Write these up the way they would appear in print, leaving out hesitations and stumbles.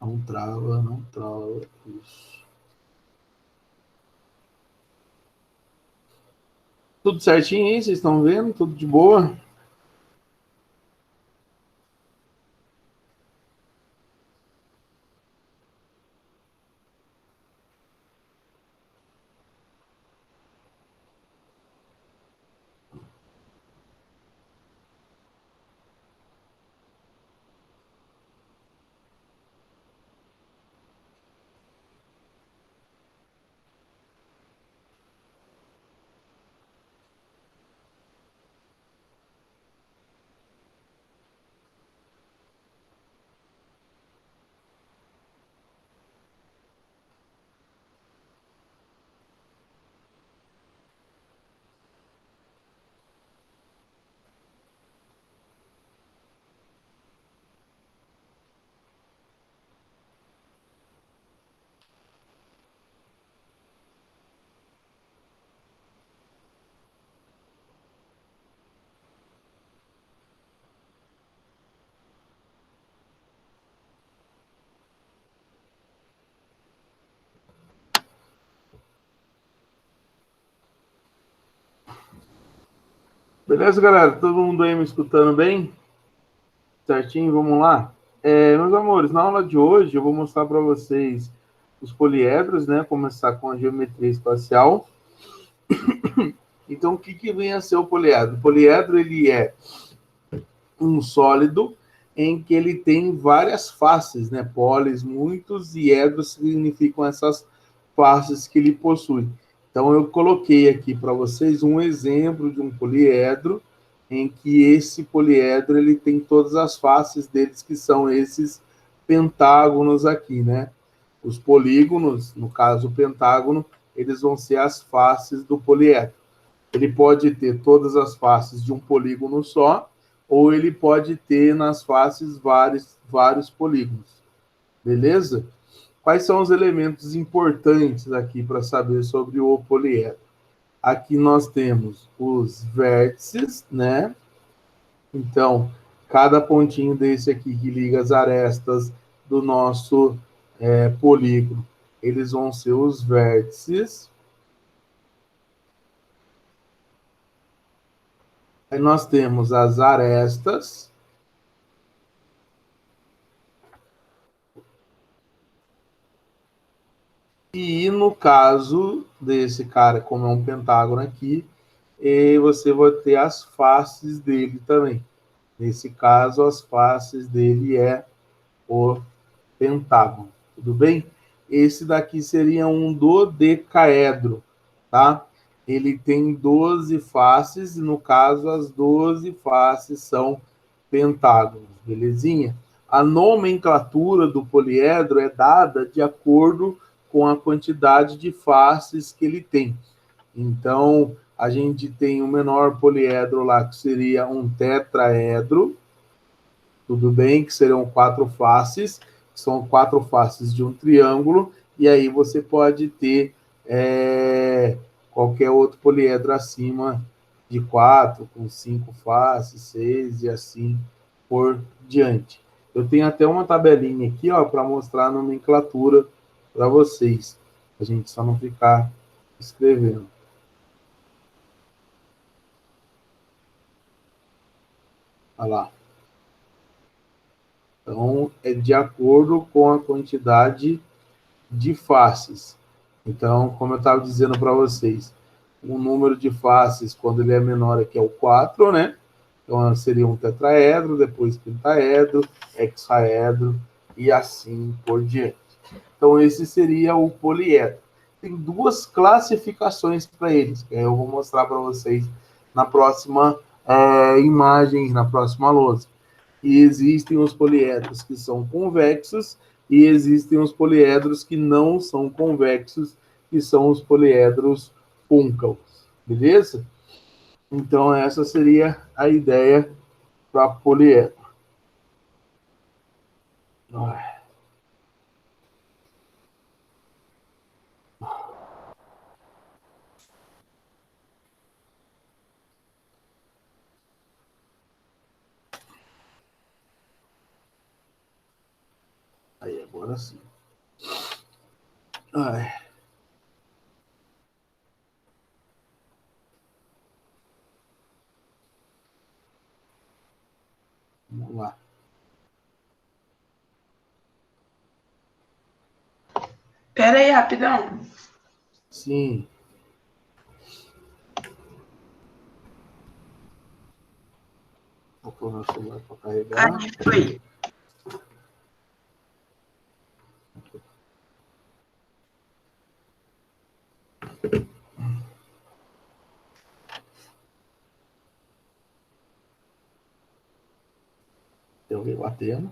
Não trava, não trava. Isso. Tudo certinho aí? Vocês estão vendo? Tudo de boa? Beleza, galera? Todo mundo aí me escutando bem? Certinho? Vamos lá? Meus amores, na aula de hoje eu vou mostrar para vocês os poliedros, né? Começar com a geometria espacial. Então, o que vem a ser o poliedro? O poliedro, ele é um sólido em que ele tem várias faces, né? Polis, muitos, e edros significam essas faces que ele possui. Então, eu coloquei aqui para vocês um exemplo de um poliedro, em que esse poliedro ele tem todas as faces deles, que são esses pentágonos aqui, né? Os polígonos, no caso o pentágono, eles vão ser as faces do poliedro. Ele pode ter todas as faces de um polígono só, ou ele pode ter nas faces vários polígonos. Beleza? Quais são os elementos importantes aqui para saber sobre o poliedro? Aqui nós temos os vértices, né? Então, cada pontinho desse aqui que liga as arestas do nosso polígono, eles vão ser os vértices. Aí nós temos as arestas. E no caso desse cara, como é um pentágono aqui, você vai ter as faces dele também. Nesse caso, as faces dele é o pentágono. Tudo bem? Esse daqui seria um dodecaedro, tá? Ele tem 12 faces, e no caso, as 12 faces são pentágonos, belezinha? A nomenclatura do poliedro é dada de acordo com a quantidade de faces que ele tem. Então, a gente tem o menor poliedro lá, que seria um tetraedro, tudo bem? Que serão 4 faces, são 4 faces de um triângulo, e aí você pode ter qualquer outro poliedro acima de 4, com 5 faces, 6 e assim por diante. Eu tenho até uma tabelinha aqui, ó, para mostrar a nomenclatura para vocês. A gente só não ficar escrevendo. Olha lá. Então, é de acordo com a quantidade de faces. Então, como eu estava dizendo para vocês, o número de faces, quando ele é menor, aqui é o 4, né? Então, seria um tetraedro, depois pentaedro, hexaedro e assim por diante. Então, esse seria o poliedro. Tem duas classificações para eles, que eu vou mostrar para vocês na próxima imagem, na próxima lousa. E existem os poliedros que são convexos e existem os poliedros que não são convexos, que são os poliedros côncavos. Beleza? Então, essa seria a ideia para poliedro. Aí, agora sim. Ai. Vamos lá. Pera aí, rapidão. Sim. Vou pôr meu celular para carregar. Aí, foi. Eu rebatendo.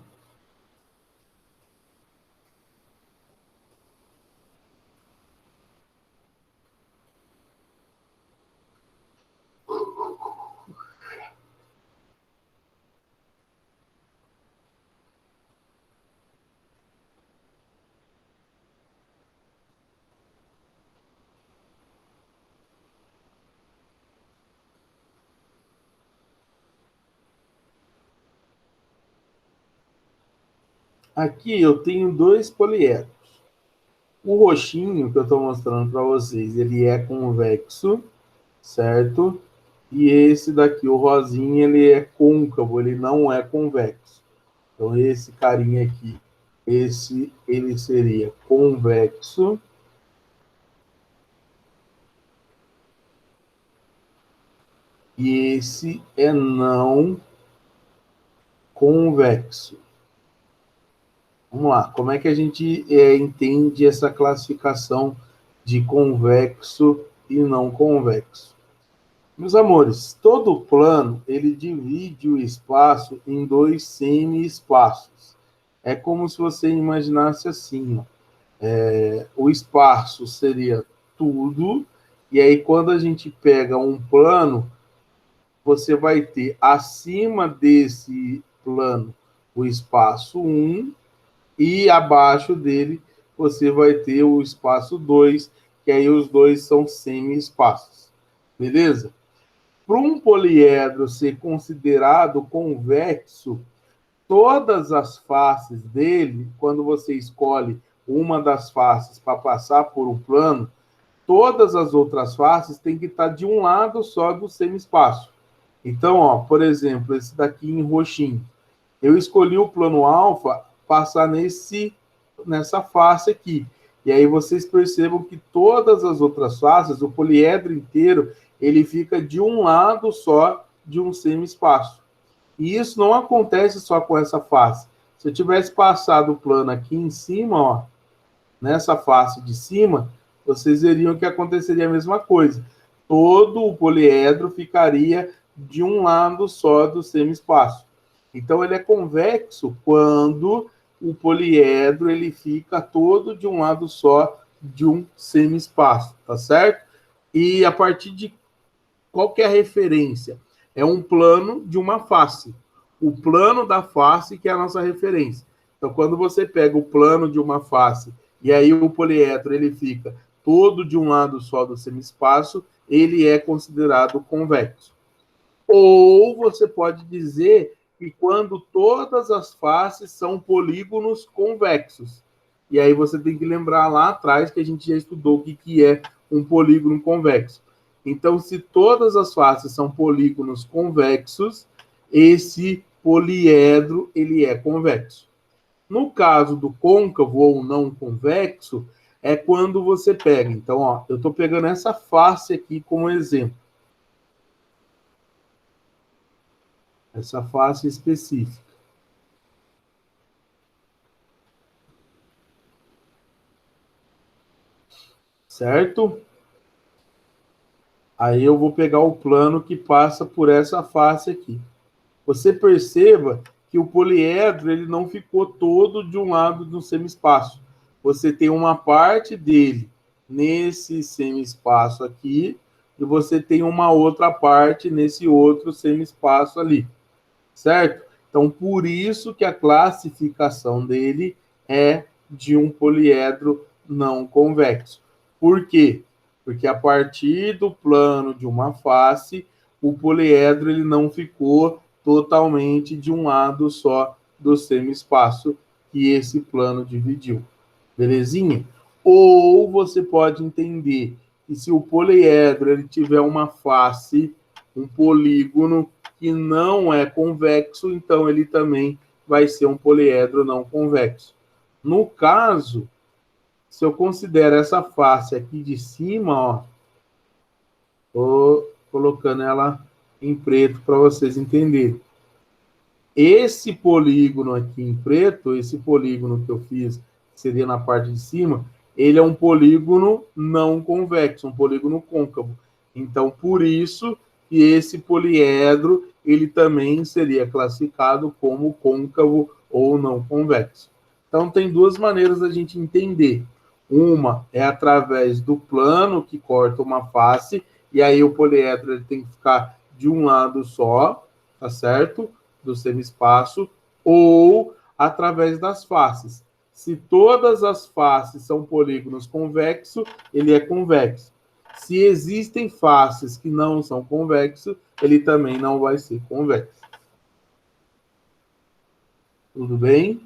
Aqui eu tenho dois poliedros. O roxinho que eu estou mostrando para vocês, ele é convexo, certo? E esse daqui, o rosinha, ele é côncavo, ele não é convexo. Então, esse carinha aqui, ele seria convexo. E esse é não convexo. Vamos lá, como é que a gente entende essa classificação de convexo e não convexo? Meus amores, todo plano, ele divide o espaço em dois semi-espaços. É como se você imaginasse assim, ó, o espaço seria tudo, e aí quando a gente pega um plano, você vai ter acima desse plano o espaço 1, e abaixo dele você vai ter o espaço 2, que aí os dois são semi-espaços. Beleza? Para um poliedro ser considerado convexo, todas as faces dele, quando você escolhe uma das faces para passar por um plano, todas as outras faces têm que estar de um lado só do semi-espaço. Então, ó, por exemplo, esse daqui em roxinho. Eu escolhi o plano alfa passar nessa face aqui. E aí vocês percebam que todas as outras faces, o poliedro inteiro, ele fica de um lado só de um semi-espaço. E isso não acontece só com essa face. Se eu tivesse passado o plano aqui em cima, ó, nessa face de cima, vocês veriam que aconteceria a mesma coisa. Todo o poliedro ficaria de um lado só do semi-espaço. Então, ele é convexo quando o poliedro ele fica todo de um lado só de um semi-espaço, tá certo? E a partir de qual que é a referência? É um plano de uma face. O plano da face que é a nossa referência. Então, quando você pega o plano de uma face e aí o poliedro ele fica todo de um lado só do semi-espaço, ele é considerado convexo. Ou você pode dizer que quando todas as faces são polígonos convexos. E aí você tem que lembrar lá atrás que a gente já estudou o que é um polígono convexo. Então, se todas as faces são polígonos convexos, esse poliedro ele é convexo. No caso do côncavo ou não convexo, é quando você pega. Então, ó, eu estou pegando essa face aqui como exemplo. Essa face específica. Certo? Aí eu vou pegar o plano que passa por essa face aqui. Você perceba que o poliedro ele não ficou todo de um lado do semi-espaço. Você tem uma parte dele nesse semi-espaço aqui e você tem uma outra parte nesse outro semi-espaço ali. Certo? Então, por isso que a classificação dele é de um poliedro não convexo. Por quê? Porque a partir do plano de uma face, o poliedro ele não ficou totalmente de um lado só do semi-espaço que esse plano dividiu. Belezinha? Ou você pode entender que se o poliedro ele tiver uma face, um polígono que não é convexo, então ele também vai ser um poliedro não convexo. No caso, se eu considero essa face aqui de cima, ó, tô colocando ela em preto para vocês entenderem. Esse polígono aqui em preto, esse polígono que eu fiz, que seria na parte de cima, ele é um polígono não convexo, um polígono côncavo. Então, por isso que esse poliedro, ele também seria classificado como côncavo ou não convexo. Então, tem duas maneiras da gente entender. Uma é através do plano que corta uma face, e aí o poliedro ele tem que ficar de um lado só, tá certo? Do semi-espaço, ou através das faces. Se todas as faces são polígonos convexos, ele é convexo. Se existem faces que não são convexos, ele também não vai ser convexo. Tudo bem?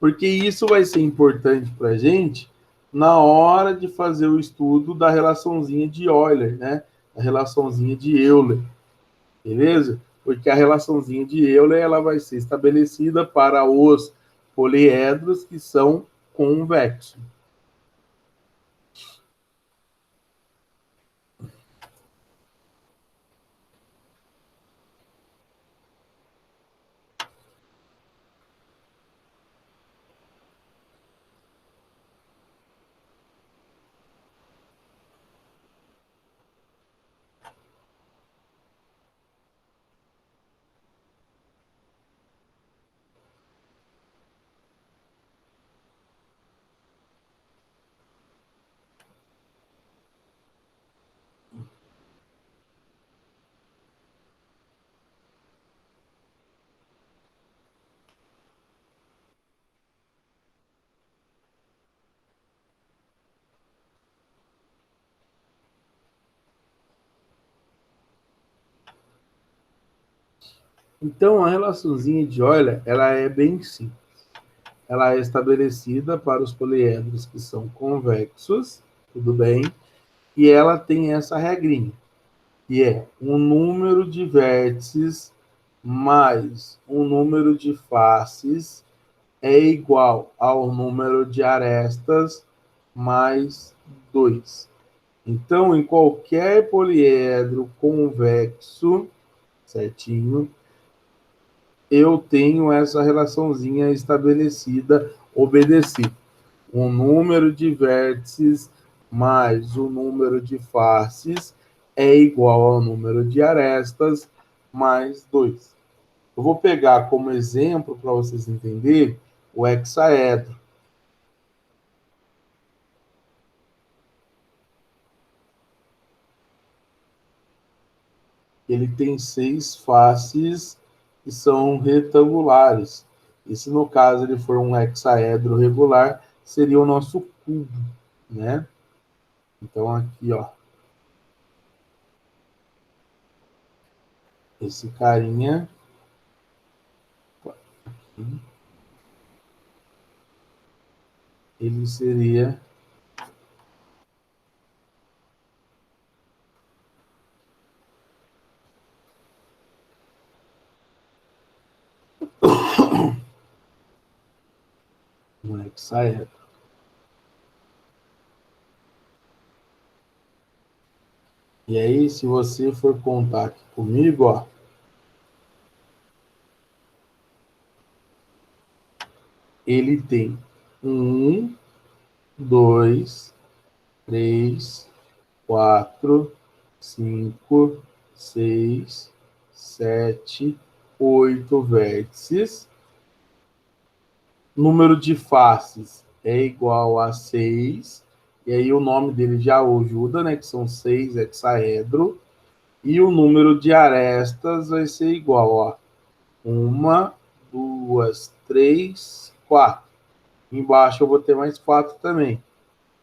Porque isso vai ser importante para a gente na hora de fazer o estudo da relaçãozinha de Euler, né? A relaçãozinha de Euler. Beleza? Porque a relaçãozinha de Euler ela vai ser estabelecida para os poliedros que são convexos. Então, a relaçãozinha de Euler, ela é bem simples. Ela é estabelecida para os poliedros que são convexos, tudo bem? E ela tem essa regrinha, que é um número de vértices mais um número de faces é igual ao número de arestas mais 2. Então, em qualquer poliedro convexo, certinho, eu tenho essa relaçãozinha estabelecida, obedecida. Um número de vértices mais o número de faces é igual ao número de arestas mais 2. Eu vou pegar como exemplo, para vocês entenderem, o hexaedro. Ele tem 6 faces que são retangulares. E se no caso ele for um hexaedro regular, seria o nosso cubo, né? Então aqui, ó. Esse carinha. Ele seria um hexaedro. E aí, se você for contar aqui comigo, ó, ele tem 1, 2, 3, 4, 5, 6, 7, 8 vértices. Número de faces é igual a 6. E aí o nome dele já ajuda, né? Que são 6 hexaedro. E o número de arestas vai ser igual, ó. 1, 2, 3, 4. Embaixo eu vou ter mais 4 também.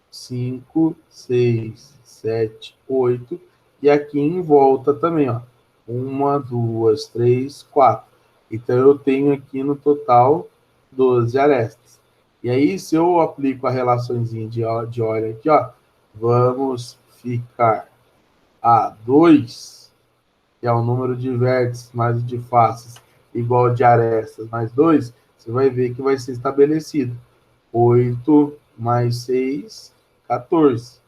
5, 6, 7, 8. E aqui em volta também, ó. 1, 2, 3, 4. Então eu tenho aqui no total 12 arestas. E aí, se eu aplico a relaçãozinha de Euler aqui, ó, vamos ficar a 2, que é o número de vértices mais o de faces, igual de arestas mais 2, você vai ver que vai ser estabelecido 8 mais 6, 14,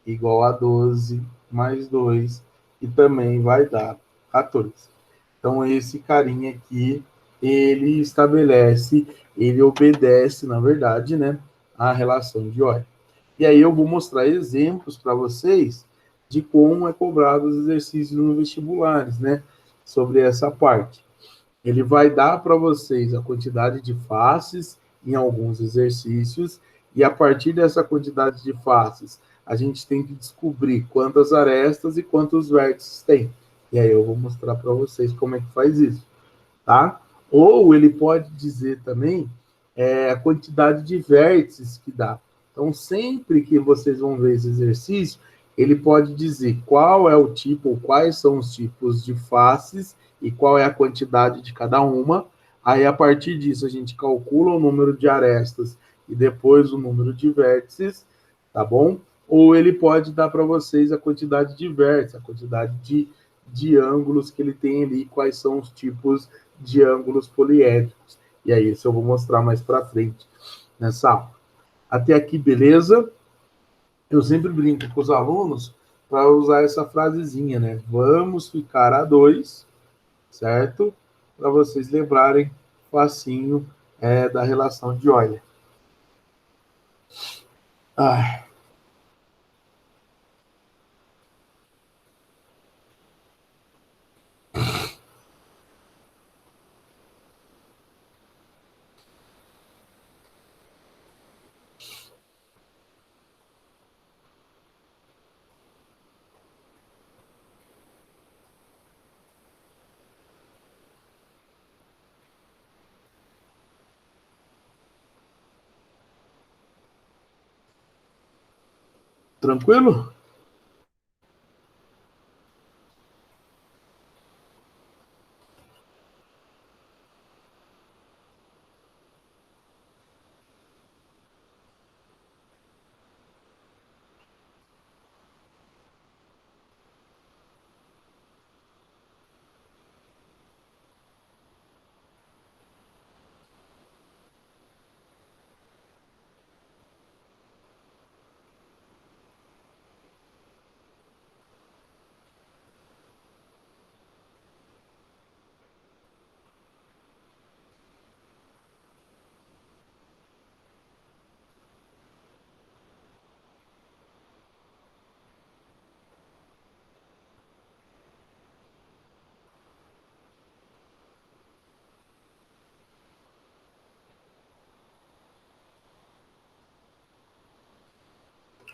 igual a 12 mais 2, e também vai dar 14. Então, esse carinha aqui, ele estabelece, ele obedece, na verdade, né, a relação de Euler. E aí eu vou mostrar exemplos para vocês de como é cobrado os exercícios no vestibulares, né, sobre essa parte. Ele vai dar para vocês a quantidade de faces em alguns exercícios, e a partir dessa quantidade de faces, a gente tem que descobrir quantas arestas e quantos vértices tem. E aí eu vou mostrar para vocês como é que faz isso, tá? Ou ele pode dizer também a quantidade de vértices que dá. Então, sempre que vocês vão ver esse exercício, ele pode dizer qual é o tipo, ou quais são os tipos de faces e qual é a quantidade de cada uma. Aí, a partir disso, a gente calcula o número de arestas e depois o número de vértices, tá bom? Ou ele pode dar para vocês a quantidade de vértices, a quantidade de ângulos que ele tem ali, quais são os tipos de ângulos poliédricos. E aí, isso eu vou mostrar mais para frente nessa aula. Até aqui, beleza? Eu sempre brinco com os alunos para usar essa frasezinha, né? Vamos ficar a 2, certo? Para vocês lembrarem facinho da relação de Euler. Ah. Tranquilo?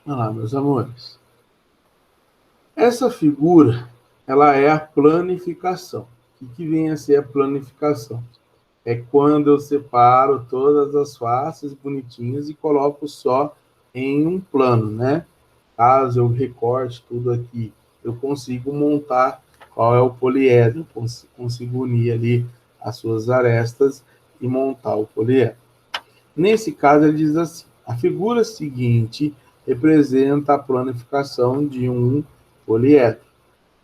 Olha lá, meus amores. Essa figura, ela é a planificação. O que vem a ser a planificação? É quando eu separo todas as faces bonitinhas e coloco só em um plano, né? Caso eu recorte tudo aqui, eu consigo montar qual é o poliedro, consigo unir ali as suas arestas e montar o poliedro. Nesse caso, ele diz assim: a figura seguinte representa a planificação de um poliedro.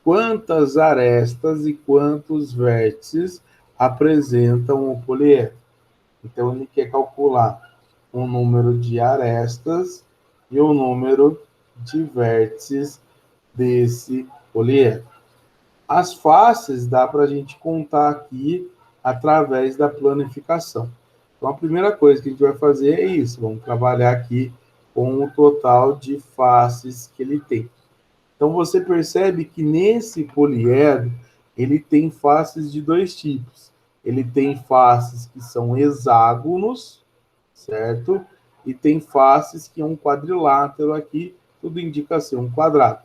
Quantas arestas e quantos vértices apresentam o poliedro? Então, ele quer calcular o número de arestas e o número de vértices desse poliedro. As faces dá para a gente contar aqui através da planificação. Então, a primeira coisa que a gente vai fazer é isso. Vamos trabalhar aqui com o total de faces que ele tem. Então, você percebe que nesse poliedro, ele tem faces de dois tipos. Ele tem faces que são hexágonos, certo? E tem faces que é um quadrilátero aqui, tudo indica ser um quadrado.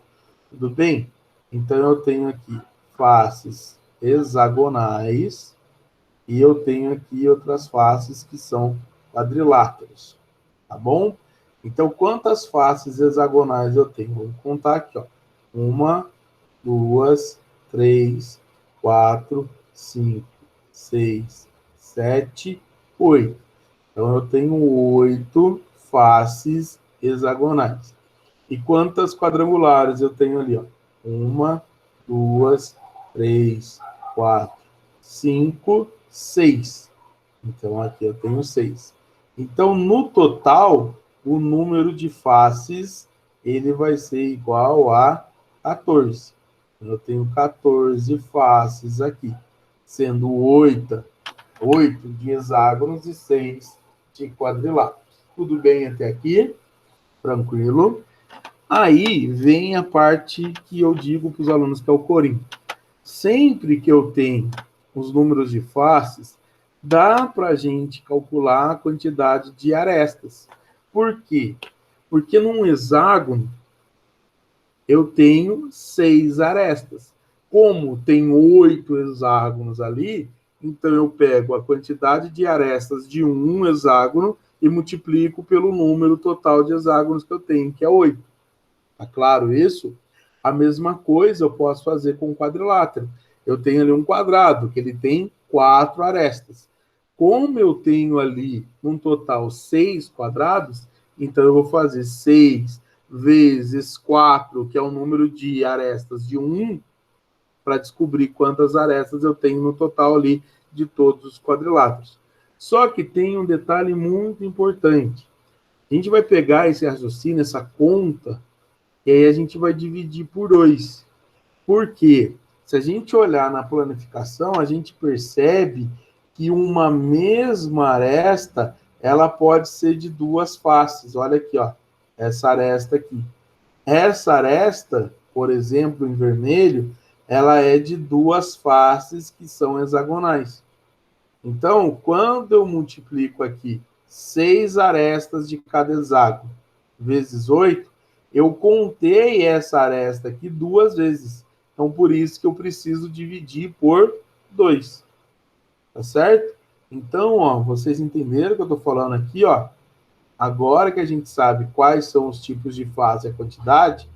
Tudo bem? Então, eu tenho aqui faces hexagonais e eu tenho aqui outras faces que são quadriláteros, tá bom? Então, quantas faces hexagonais eu tenho? Vamos contar aqui, ó. 1, 2, 3, 4, 5, 6, 7, 8. Então, eu tenho 8 faces hexagonais. E quantas quadrangulares eu tenho ali? Ó? 1, 2, 3, 4, 5, 6. Então, aqui eu tenho 6. Então, no total, o número de faces ele vai ser igual a 14. Eu tenho 14 faces aqui, sendo 8 de hexágonos e 6 de quadriláteros. Tudo bem até aqui? Tranquilo? Aí vem a parte que eu digo para os alunos que é o corim. Sempre que eu tenho os números de faces, dá para a gente calcular a quantidade de arestas. Por quê? Porque num hexágono eu tenho 6 arestas. Como tem 8 hexágonos ali, então eu pego a quantidade de arestas de um hexágono e multiplico pelo número total de hexágonos que eu tenho, que é 8. Tá claro isso? A mesma coisa eu posso fazer com o quadrilátero. Eu tenho ali um quadrado, que ele tem 4 arestas. Como eu tenho ali, num total, 6 quadrados, então eu vou fazer 6 vezes 4, que é o número de arestas de 1, para descobrir quantas arestas eu tenho no total ali de todos os quadriláteros. Só que tem um detalhe muito importante. A gente vai pegar esse raciocínio, essa conta, e aí a gente vai dividir por 2. Por quê? Se a gente olhar na planificação, a gente percebe que uma mesma aresta, ela pode ser de duas faces. Olha aqui, ó, essa aresta aqui. Essa aresta, por exemplo, em vermelho, ela é de duas faces que são hexagonais. Então, quando eu multiplico aqui 6 arestas de cada hexágono vezes 8, eu contei essa aresta aqui 2 vezes. Então, por isso que eu preciso dividir por 2. Tá certo? Então, ó, vocês entenderam o que eu estou falando aqui, ó? Agora que a gente sabe quais são os tipos de fase e a quantidade,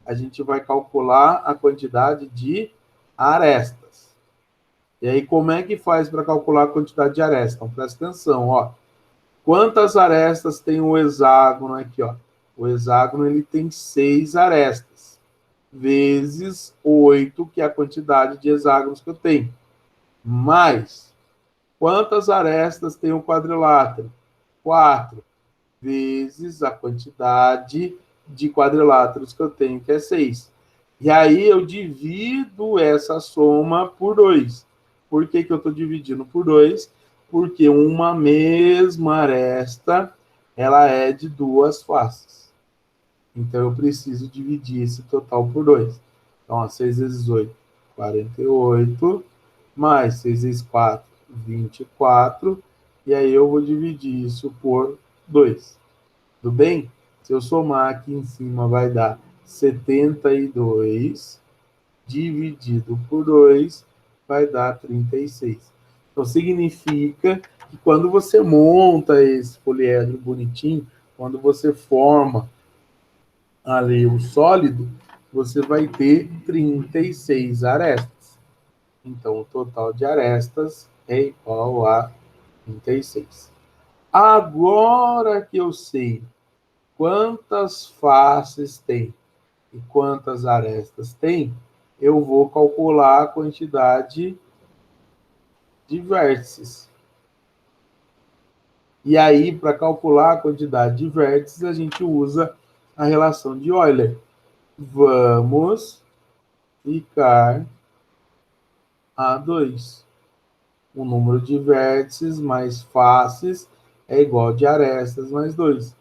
a gente vai calcular a quantidade de arestas. E aí, como é que faz para calcular a quantidade de arestas? Então, presta atenção, ó. Quantas arestas tem o hexágono aqui, ó? O hexágono, ele tem 6 arestas, vezes 8, que é a quantidade de hexágonos que eu tenho. Mais, quantas arestas tem o quadrilátero? 4, vezes a quantidade de quadriláteros que eu tenho, que é 6. E aí eu divido essa soma por 2. Por que eu estou dividindo por 2? Porque uma mesma aresta, ela é de duas faces. Então eu preciso dividir esse total por 2. Então, ó, 6 vezes 8, 48, mais 6 vezes 4, 24. E aí eu vou dividir isso por 2. Tudo bem? Se eu somar aqui em cima, vai dar 72 dividido por 2 vai dar 36. Então, significa que quando você monta esse poliedro bonitinho, quando você forma ali o sólido, você vai ter 36 arestas. Então, o total de arestas é igual a 36. Agora que eu sei quantas faces tem e quantas arestas tem, eu vou calcular a quantidade de vértices. E aí, para calcular a quantidade de vértices, a gente usa a relação de Euler. Vamos ficar a 2. O número de vértices mais faces é igual de arestas mais 2.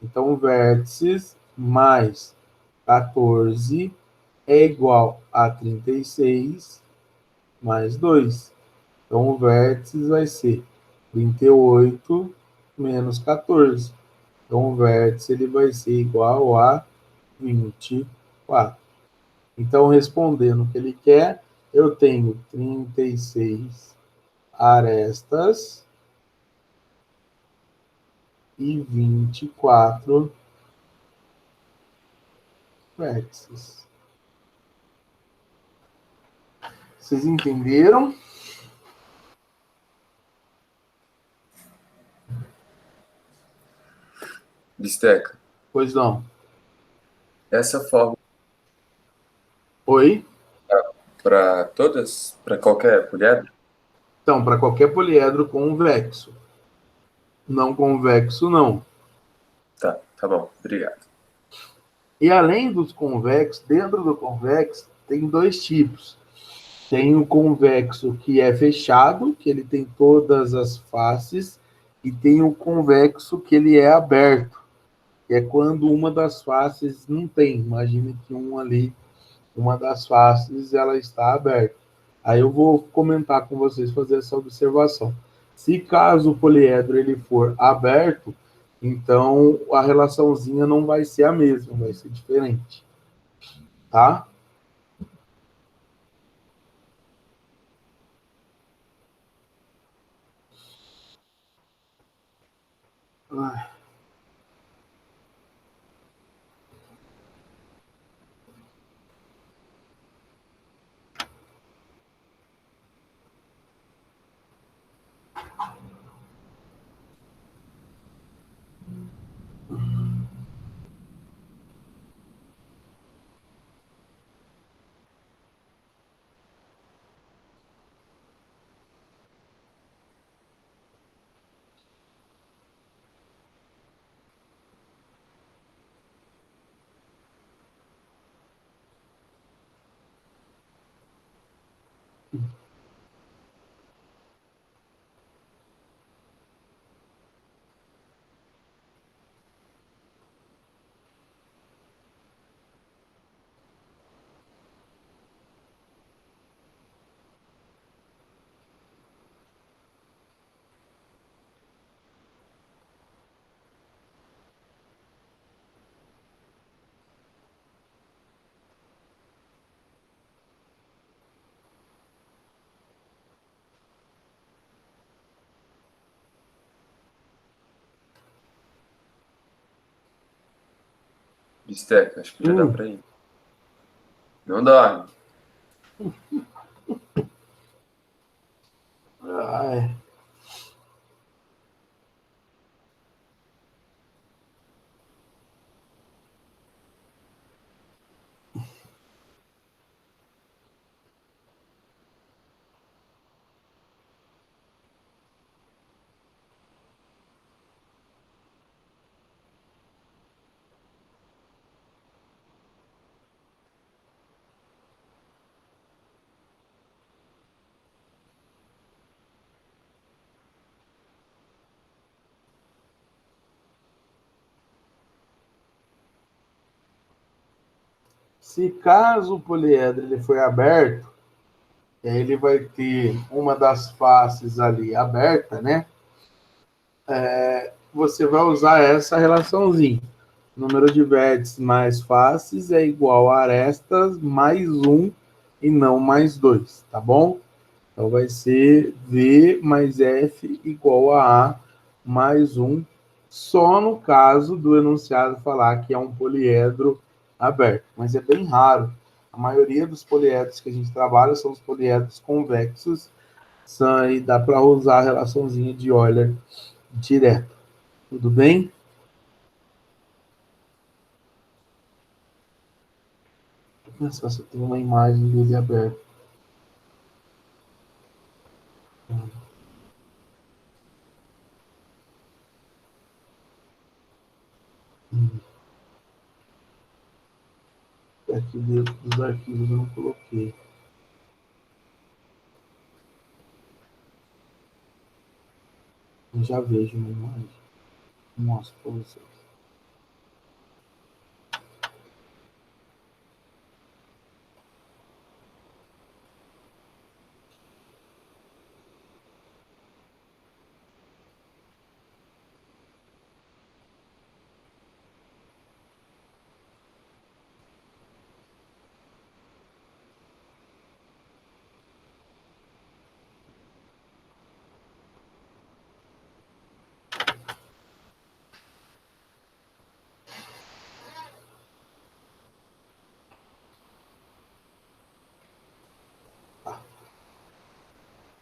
Então, vértices mais 14 é igual a 36 mais 2. Então, o vértice vai ser 38 menos 14. Então, o vértice ele vai ser igual a 24. Então, respondendo o que ele quer, eu tenho 36 arestas e 24 vértices. Vocês entenderam? Bisteca, Pois não. essa fórmula Oi? para todas, para qualquer poliedro? Então, para qualquer poliedro convexo. Não convexo, não. Tá bom, obrigado. E além dos convexos, dentro do convexo, tem dois tipos. Tem o convexo que é fechado, que ele tem todas as faces, e tem o convexo que ele é aberto, que é quando uma das faces não tem. Imagine que uma das faces, ela está aberta. Aí eu vou comentar com vocês, fazer essa observação. Se caso o poliedro ele for aberto, então a relaçãozinha não vai ser a mesma, vai ser diferente. Tá? Bisteca, acho que já dá para ir. Não dorme. Ai. Se caso o poliedro ele foi aberto, ele vai ter uma das faces ali aberta, né? Você vai usar essa relaçãozinha. Número de vértices mais faces é igual a arestas mais um e não mais dois, tá bom? Então vai ser V mais F igual a mais um, só no caso do enunciado falar que é um poliedro aberto, mas é bem raro. A maioria dos poliedros que a gente trabalha são os poliedros convexos, e dá para usar a relaçãozinha de Euler direto. Tudo bem? Nossa, só tem uma imagem dele aberta. Aqui dentro dos arquivos eu não coloquei. Eu já vejo uma imagem. Mostro para vocês.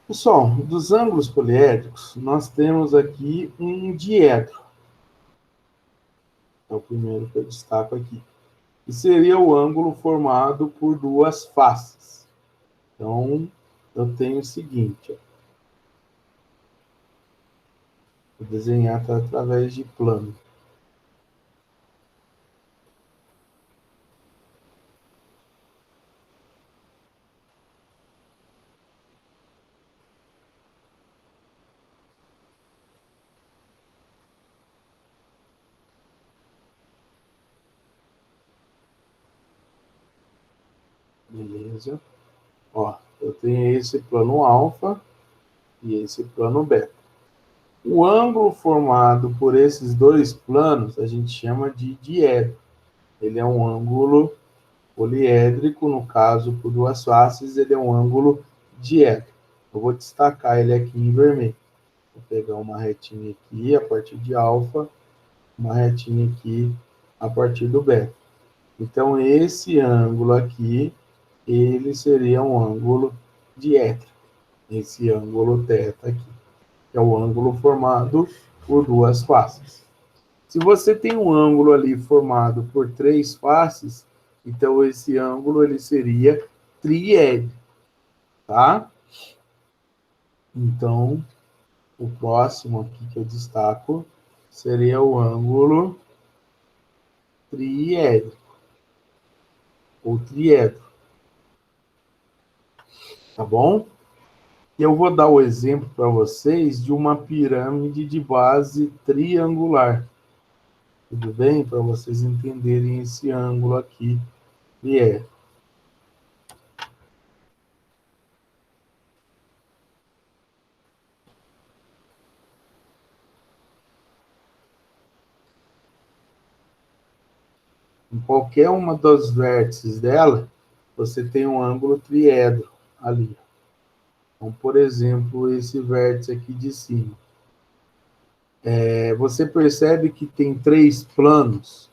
Pessoal, dos ângulos poliédricos, nós temos aqui um diedro. É o primeiro que eu destaco aqui. E seria o ângulo formado por duas faces. Então, eu tenho o seguinte, ó. Vou desenhar através de plano. Beleza. Ó, eu tenho esse plano alfa e esse plano beta. O ângulo formado por esses dois planos a gente chama de diedro. Ele é um ângulo poliédrico, no caso, por duas faces, ele é um ângulo diedro. Eu vou destacar ele aqui em vermelho. Vou pegar uma retinha aqui a partir de alfa, uma retinha aqui a partir do beta. Então, esse ângulo aqui, ele seria um ângulo diédrico. Esse ângulo θ aqui, que é o ângulo formado por duas faces. Se você tem um ângulo ali formado por três faces, então esse ângulo ele seria triédrico, tá? Então, o próximo aqui que eu destaco seria o ângulo triédrico, ou triedro. Tá bom? E eu vou dar o exemplo para vocês de uma pirâmide de base triangular. Tudo bem? Para vocês entenderem esse ângulo aqui, que é. Em qualquer uma dos vértices dela, você tem um ângulo triedro ali. Então, por exemplo, esse vértice aqui de cima. Você percebe que tem três planos.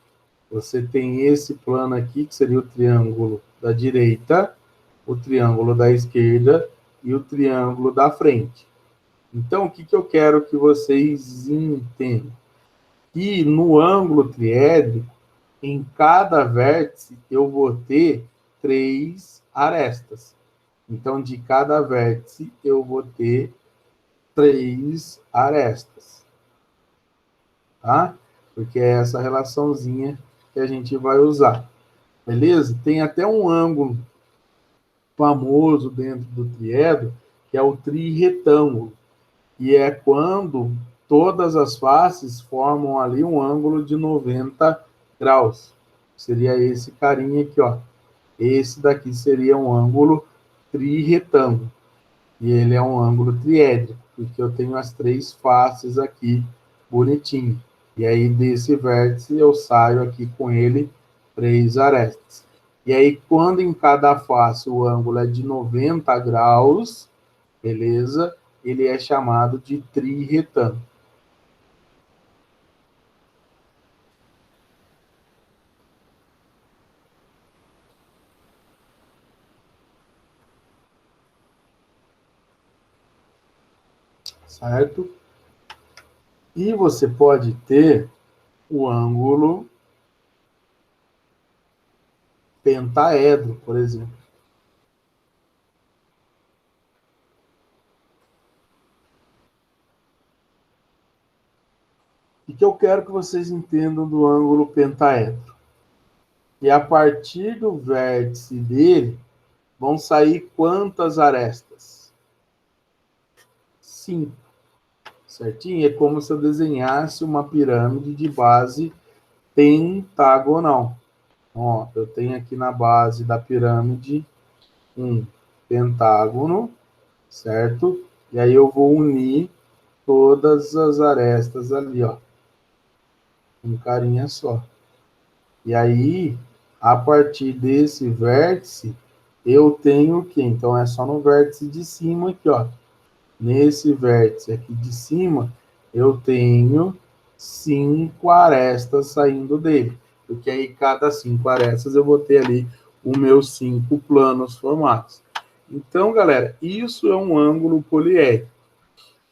Você tem esse plano aqui, que seria o triângulo da direita, o triângulo da esquerda e o triângulo da frente. Então, o que eu quero que vocês entendam? Que no ângulo triédrico, em cada vértice, eu vou ter três arestas. Então, de cada vértice, eu vou ter três arestas. Tá? Porque é essa relaçãozinha que a gente vai usar. Beleza? Tem até um ângulo famoso dentro do triedro, que é o trirretângulo. E é quando todas as faces formam ali um ângulo de 90 graus. Seria esse carinha aqui, ó. Esse daqui seria um ângulo trirretângulo. E ele é um ângulo triédrico, porque eu tenho as três faces aqui bonitinho. E aí, desse vértice, eu saio aqui com ele três arestas. E aí, quando em cada face o ângulo é de 90 graus, beleza? Ele é chamado de trirretângulo. Certo? E você pode ter o ângulo pentaedro, por exemplo. O que eu quero que vocês entendam do ângulo pentaedro? E a partir do vértice dele, vão sair quantas arestas? 5. Certinho? É como se eu desenhasse uma pirâmide de base pentagonal. Ó, eu tenho aqui na base da pirâmide um pentágono, certo? E aí eu vou unir todas as arestas ali, ó. Um carinha só. E aí, a partir desse vértice, eu tenho o quê? Então, é só no vértice de cima aqui, ó. Nesse vértice aqui de cima, eu tenho 5 arestas saindo dele. Porque aí, cada 5 arestas, eu vou ter ali os meus 5 planos formados. Então, galera, isso é um ângulo poliédrico.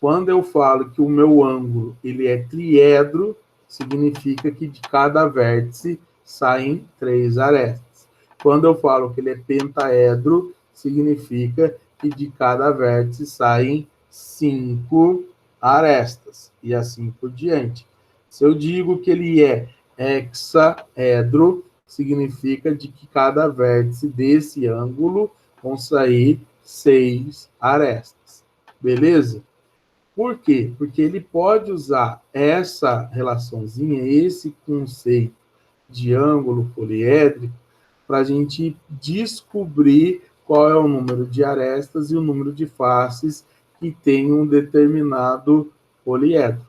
Quando eu falo que o meu ângulo ele é triedro, significa que de cada vértice saem 3 arestas. Quando eu falo que ele é pentaedro, significa que de cada vértice saem 5 arestas, e assim por diante. Se eu digo que ele é hexaedro, significa de que cada vértice desse ângulo vão sair 6 arestas. Beleza? Por quê? Porque ele pode usar essa relaçãozinha, esse conceito de ângulo poliédrico, para a gente descobrir qual é o número de arestas e o número de faces que tem um determinado poliedro,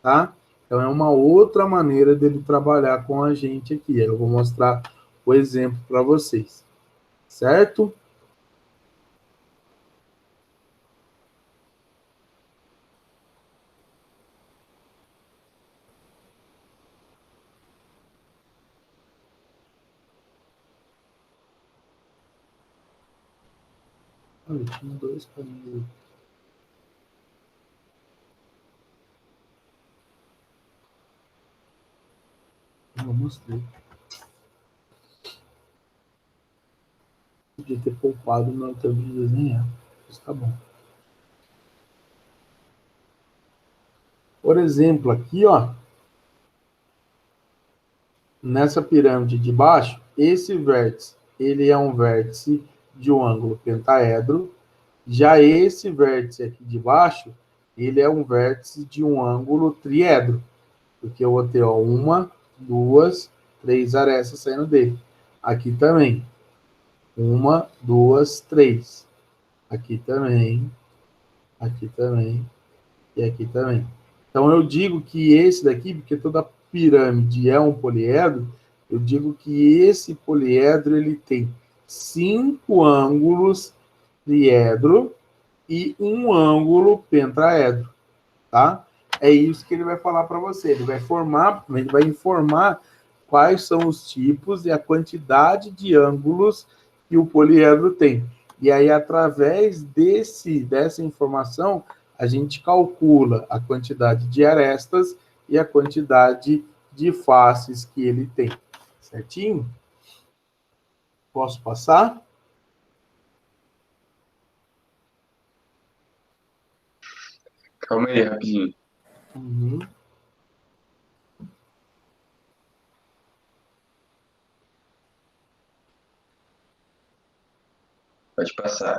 tá? Então, é uma outra maneira dele trabalhar com a gente aqui. Eu vou mostrar o exemplo para vocês, certo? Olha, tinha 2 caminhos. Eu mostrei. Podia ter poupado o meu tempo de desenhar. Isso tá bom. Por exemplo, aqui, ó, nessa pirâmide de baixo, esse vértice, ele é um vértice de um ângulo pentaedro. Já esse vértice aqui de baixo, ele é um vértice de um ângulo triedro, porque eu vou ter, ó, 1, 2, 3 arestas saindo dele. Aqui também. 1, 2, 3. Aqui também. Aqui também. E aqui também. Então, eu digo que esse daqui, porque toda pirâmide é um poliedro, eu digo que esse poliedro ele tem 5 ângulos triedro e um ângulo pentaedro, tá? É isso que ele vai falar para você. Ele vai informar quais são os tipos e a quantidade de ângulos que o poliedro tem. E aí, através dessa informação, a gente calcula a quantidade de arestas e a quantidade de faces que ele tem. Certinho? Posso passar? Calma aí, rapidinho. Uhum. Pode passar.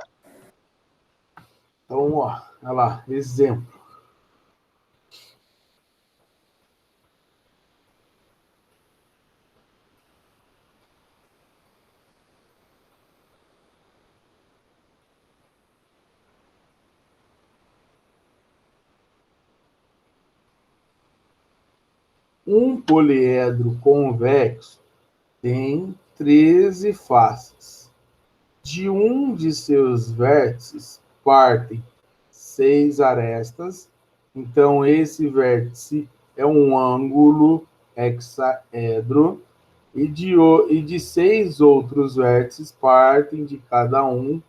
Então, ó, olha lá, exemplo. Um poliedro convexo tem 13 faces. De um de seus vértices partem 6 arestas. Então, esse vértice é um ângulo hexaedro. E de 6 outros vértices partem de cada um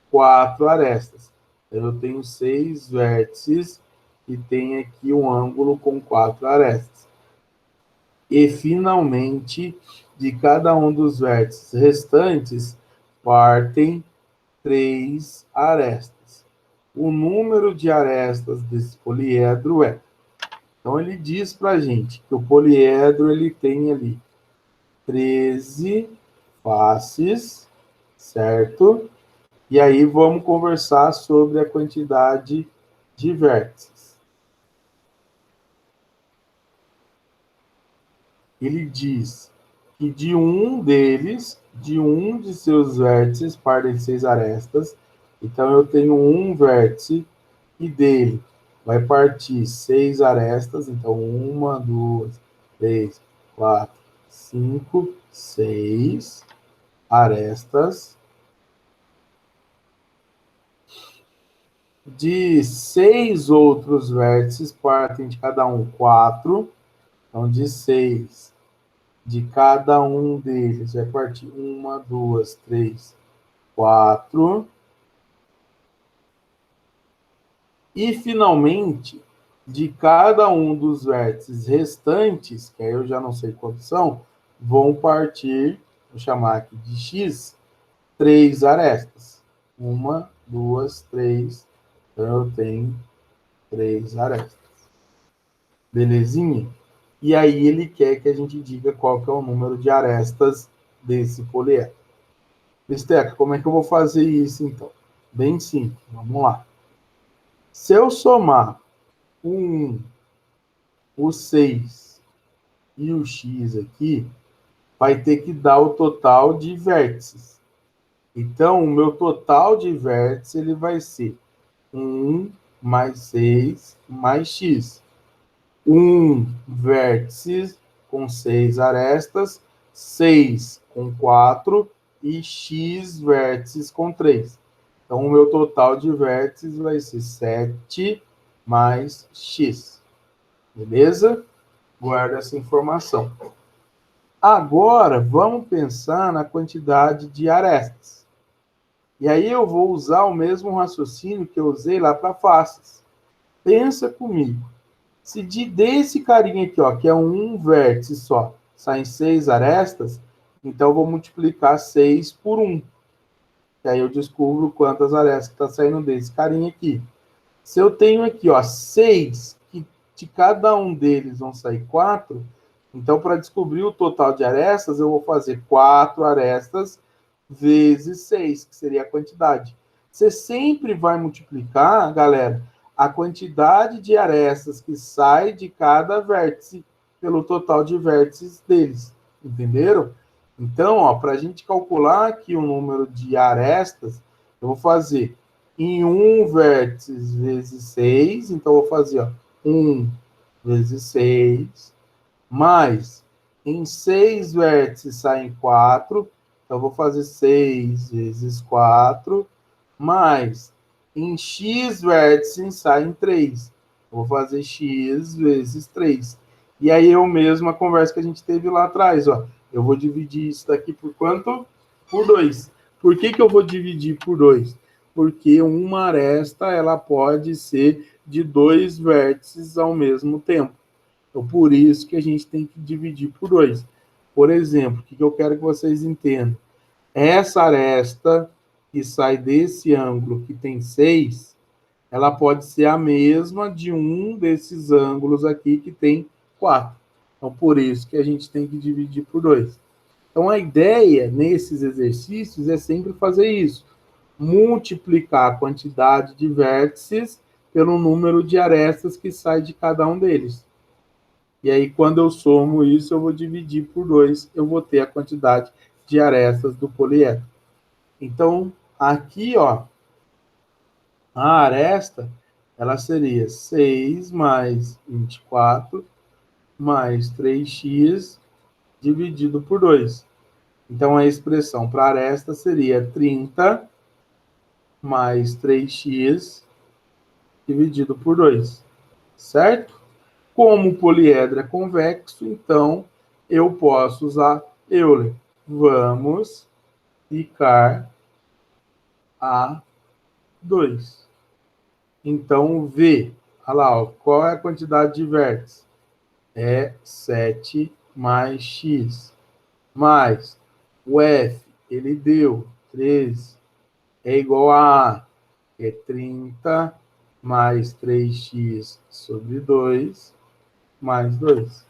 4 arestas. Eu tenho 6 vértices e tem aqui um ângulo com 4 arestas. E, finalmente, de cada um dos vértices restantes, partem 3 arestas. O número de arestas desse poliedro é... Então, ele diz para a gente que o poliedro ele tem ali 13 faces, certo? E aí vamos conversar sobre a quantidade de vértices. Ele diz que de um de seus vértices, partem 6 arestas. Então, eu tenho um vértice e dele vai partir 6 arestas. Então, 1, 2, 3, 4, 5, 6 arestas. De 6 outros vértices, partem de cada um 4. Então, de 6 de cada um deles vai partir 1, 2, 3, 4. E, finalmente, de cada um dos vértices restantes, que aí eu já não sei quantos são, vão partir, vou chamar aqui de x, 3 arestas. 1, 2, 3. Então, eu tenho 3 arestas. Belezinha? E aí ele quer que a gente diga qual que é o número de arestas desse poliedro. Esteca, como é que eu vou fazer isso, então? Bem simples, vamos lá. Se eu somar o 1, o 6 e o x aqui, vai ter que dar o total de vértices. Então, o meu total de vértices ele vai ser 1 mais 6 mais x. 1 vértice com 6 arestas, 6 com 4 e x vértices com 3. Então, o meu total de vértices vai ser 7 mais x. Beleza? Guarda essa informação. Agora, vamos pensar na quantidade de arestas. E aí eu vou usar o mesmo raciocínio que eu usei lá para faces. Pensa comigo. Se desse carinha aqui, ó, que é um vértice só, saem 6 arestas, então eu vou multiplicar 6 por 1. E aí eu descubro quantas arestas está saindo desse carinha aqui. Se eu tenho aqui, ó, 6, que de cada um deles vão sair 4, então para descobrir o total de arestas, eu vou fazer 4 arestas vezes 6, que seria a quantidade. Você sempre vai multiplicar, galera, a quantidade de arestas que sai de cada vértice pelo total de vértices deles. Entenderam? Então, para a gente calcular aqui o número de arestas, eu vou fazer em 1 vértice vezes 6. Então, eu vou fazer 1 vezes 6, mais em 6 vértices saem 4. Então, eu vou fazer 6 vezes 4, mais em x vértices saem 3. Eu vou fazer x vezes 3. E aí, eu mesmo, a conversa que a gente teve lá atrás, ó. Eu vou dividir isso daqui por quanto? Por 2. Por que eu vou dividir por 2? Porque uma aresta, ela pode ser de 2 vértices ao mesmo tempo. Então, por isso que a gente tem que dividir por 2. Por exemplo, o que eu quero que vocês entendam? Essa aresta que sai desse ângulo que tem 6, ela pode ser a mesma de um desses ângulos aqui que tem 4. Então, por isso que a gente tem que dividir por 2. Então, a ideia nesses exercícios é sempre fazer isso. Multiplicar a quantidade de vértices pelo número de arestas que sai de cada um deles. E aí, quando eu somo isso, eu vou dividir por 2, eu vou ter a quantidade de arestas do poliedro. Então, aqui, ó, a aresta, ela seria 6 mais 24 mais 3x dividido por 2. Então, a expressão para aresta seria 30 mais 3x dividido por 2. Certo? Como o poliedro é convexo, então eu posso usar Euler. Vamos ficar a 2. Então, V, olha lá, ó, qual é a quantidade de vértices? É 7 mais x. Mais o F, ele deu 13, é igual a que é 30 mais 3x sobre 2, mais 2.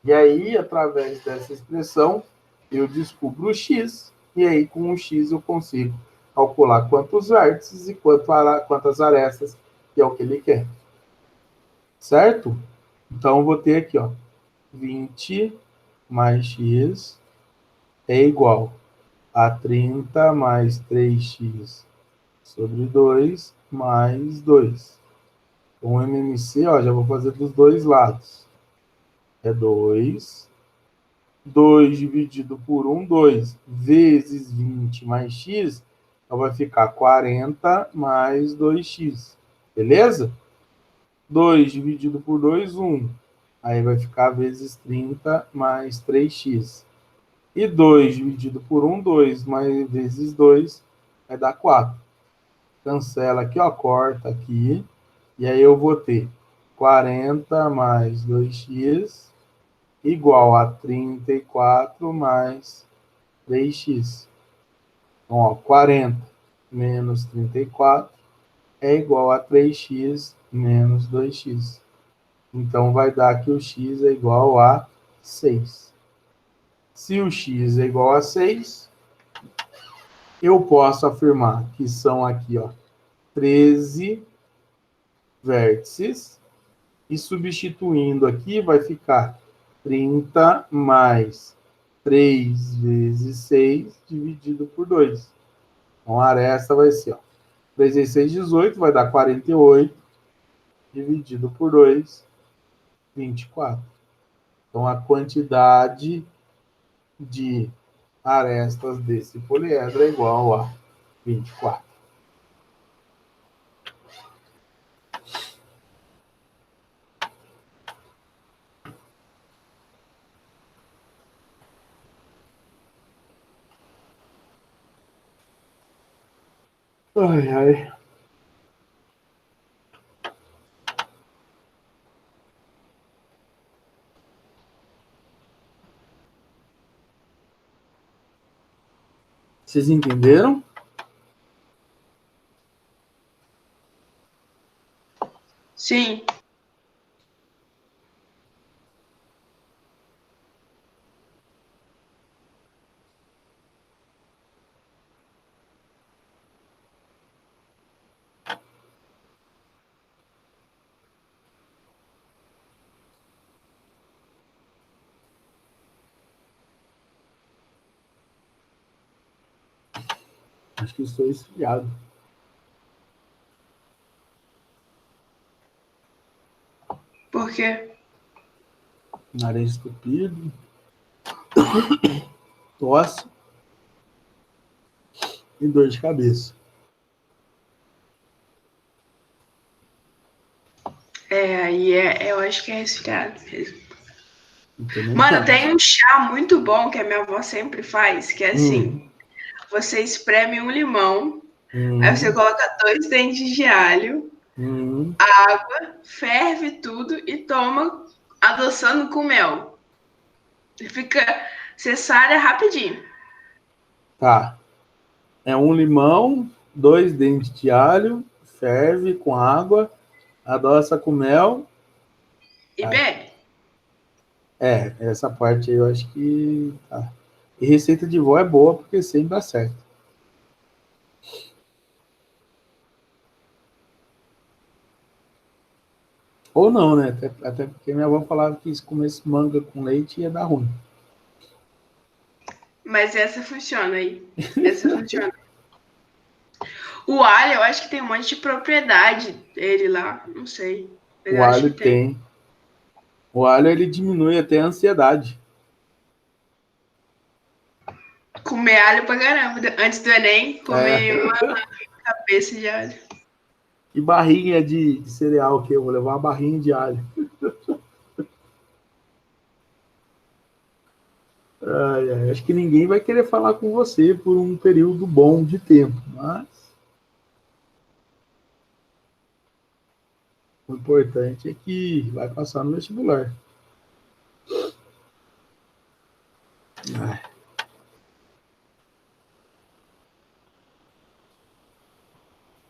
E aí, através dessa expressão, eu descubro o x, e aí com o x eu consigo calcular quantos vértices e quantas arestas, que é o que ele quer. Certo? Então, eu vou ter aqui, ó, 20 mais x é igual a 30 mais 3x sobre 2 mais 2. Com o MMC, ó, já vou fazer dos dois lados. É 2. 2 dividido por 1, 2. Vezes 20 mais x, então vai ficar 40 mais 2x. Beleza? 2 dividido por 2, 1. Aí vai ficar vezes 30 mais 3x. E 2 dividido por 1, 2, mais vezes 2, vai dar 4. Cancela aqui, ó, corta aqui. E aí eu vou ter 40 mais 2x igual a 34 mais 3x. Então, ó, 40 menos 34 é igual a 3x menos 2x. Então, vai dar que o x é igual a 6. Se o x é igual a 6, eu posso afirmar que são aqui, ó, 13 vértices. E substituindo aqui, vai ficar 30 mais 3 vezes 6 dividido por 2. Então, a aresta vai ser, ó, 3 vezes 6, 18, vai dar 48, dividido por 2, 24. Então, a quantidade de arestas desse poliedro é igual a 24. Ai, ai. Vocês entenderam? Sim. Acho que estou esfriado. Por quê? Nariz estupido. Tosse. E dor de cabeça. Eu acho que é resfriado mesmo. Entendeu? Mano, tem um chá muito bom que a minha avó sempre faz, que é assim, você espreme um limão, aí você coloca 2 dentes de alho, água, ferve tudo e toma adoçando com mel. Você sara rapidinho. Tá. É um limão, 2 dentes de alho, ferve com água, adoça com mel. E bebe. Essa parte aí eu acho que tá. E receita de vó é boa porque sempre dá certo. Ou não, né? Até porque minha avó falava que se comesse manga com leite ia dar ruim. Mas essa funciona aí. Essa funciona. O alho, eu acho que tem um monte de propriedade dele lá. Não sei. Mas O eu acho alho que tem. tem. O alho, ele diminui até a ansiedade. Comer alho pra caramba. Antes do Enem, comer uma cabeça de alho. E barrinha de cereal que eu vou levar uma barrinha de alho. Acho que ninguém vai querer falar com você por um período bom de tempo, mas o importante é que vai passar no vestibular.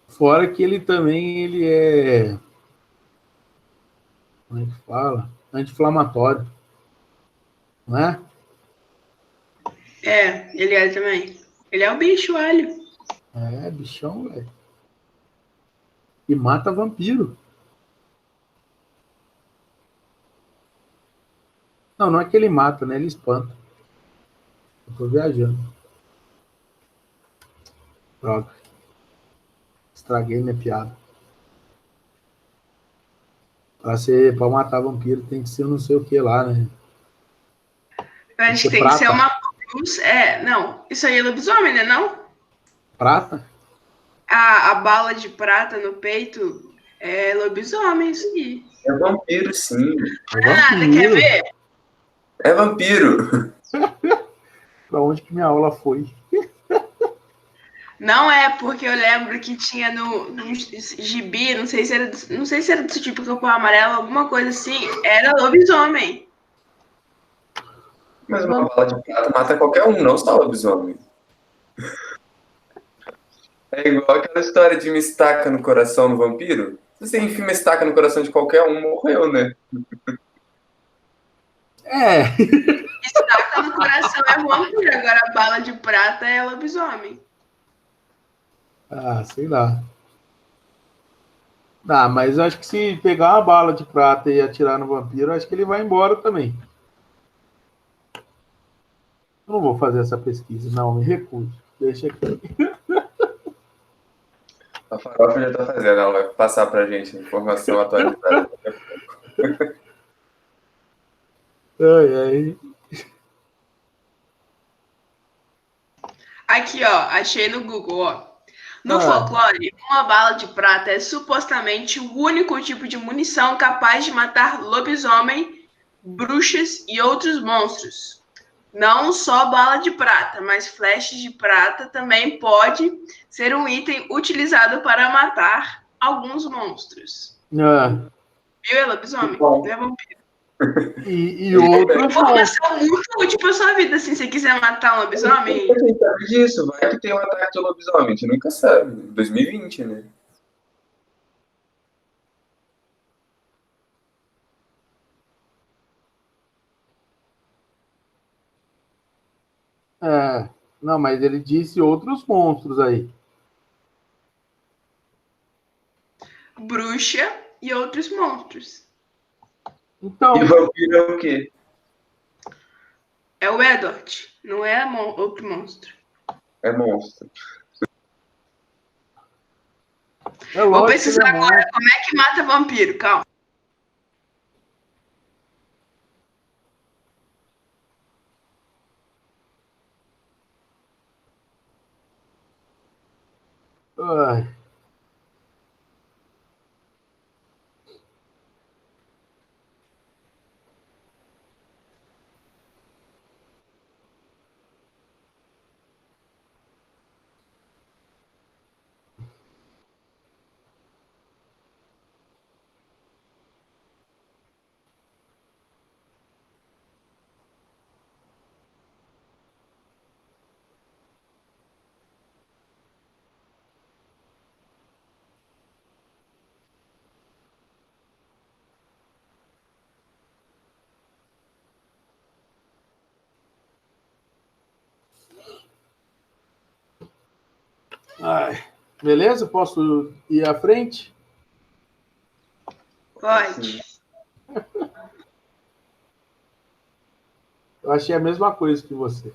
Fora que ele também é, como é que fala? Anti-inflamatório, não é? Ele é também. Ele é o bicho, o alho. É, bichão, velho. E mata vampiro. Não é que ele mata, né? Ele espanta. Eu tô viajando. Droga. Estraguei minha piada. Pra matar vampiro tem que ser não sei o que lá, né? Eu acho que tem que ser uma cruz. Não. Isso aí é lobisomem, né? Não? Prata? A bala de prata no peito é lobisomem, isso aí. É vampiro, sim. Nada, quer ver? É vampiro. Pra onde que minha aula foi? Não é, porque eu lembro que tinha no gibi, não sei se era do tipo Capão Amarelo, alguma coisa assim, era lobisomem. Mas uma bala de prata mata qualquer um, não só lobisomem. É igual aquela história de uma estaca no coração do vampiro. Se você enfia uma estaca no coração de qualquer um, morreu, né? É. Estaca no coração é vampiro, agora a bala de prata é lobisomem. Ah, sei lá. Ah, mas eu acho que se pegar uma bala de prata e atirar no vampiro, eu acho que ele vai embora também. Eu não vou fazer essa pesquisa, não, me recuso. Deixa aqui. A Farofa já tá fazendo, ela vai passar pra gente informação atualizada. Ai, ai. Aqui, ó, achei no Google, ó. No Ah, folclore, uma bala de prata é supostamente o único tipo de munição capaz de matar lobisomem, bruxas e outros monstros. Não só bala de prata, mas flechas de prata também pode ser um item utilizado para matar alguns monstros. ah. Viu, é lobisomem? Bom, Não é vampiro. E outros monstros. Informação muito útil para sua vida, assim, se você quiser matar um lobisomem. a gente sabe disso, vai que tem um ataque de lobisomem, a gente nunca sabe. 2020, né? É, não, mas ele disse outros monstros aí. Bruxa e outros monstros. E Então, vampiro é o quê? É o Edward, não é outro monstro. É monstro. é Vou lógico que ele pesquisar é agora monstro. como é que mata vampiro, calma. Ai. Ai. Beleza? Posso ir à frente? Pode. Eu achei a mesma coisa que você.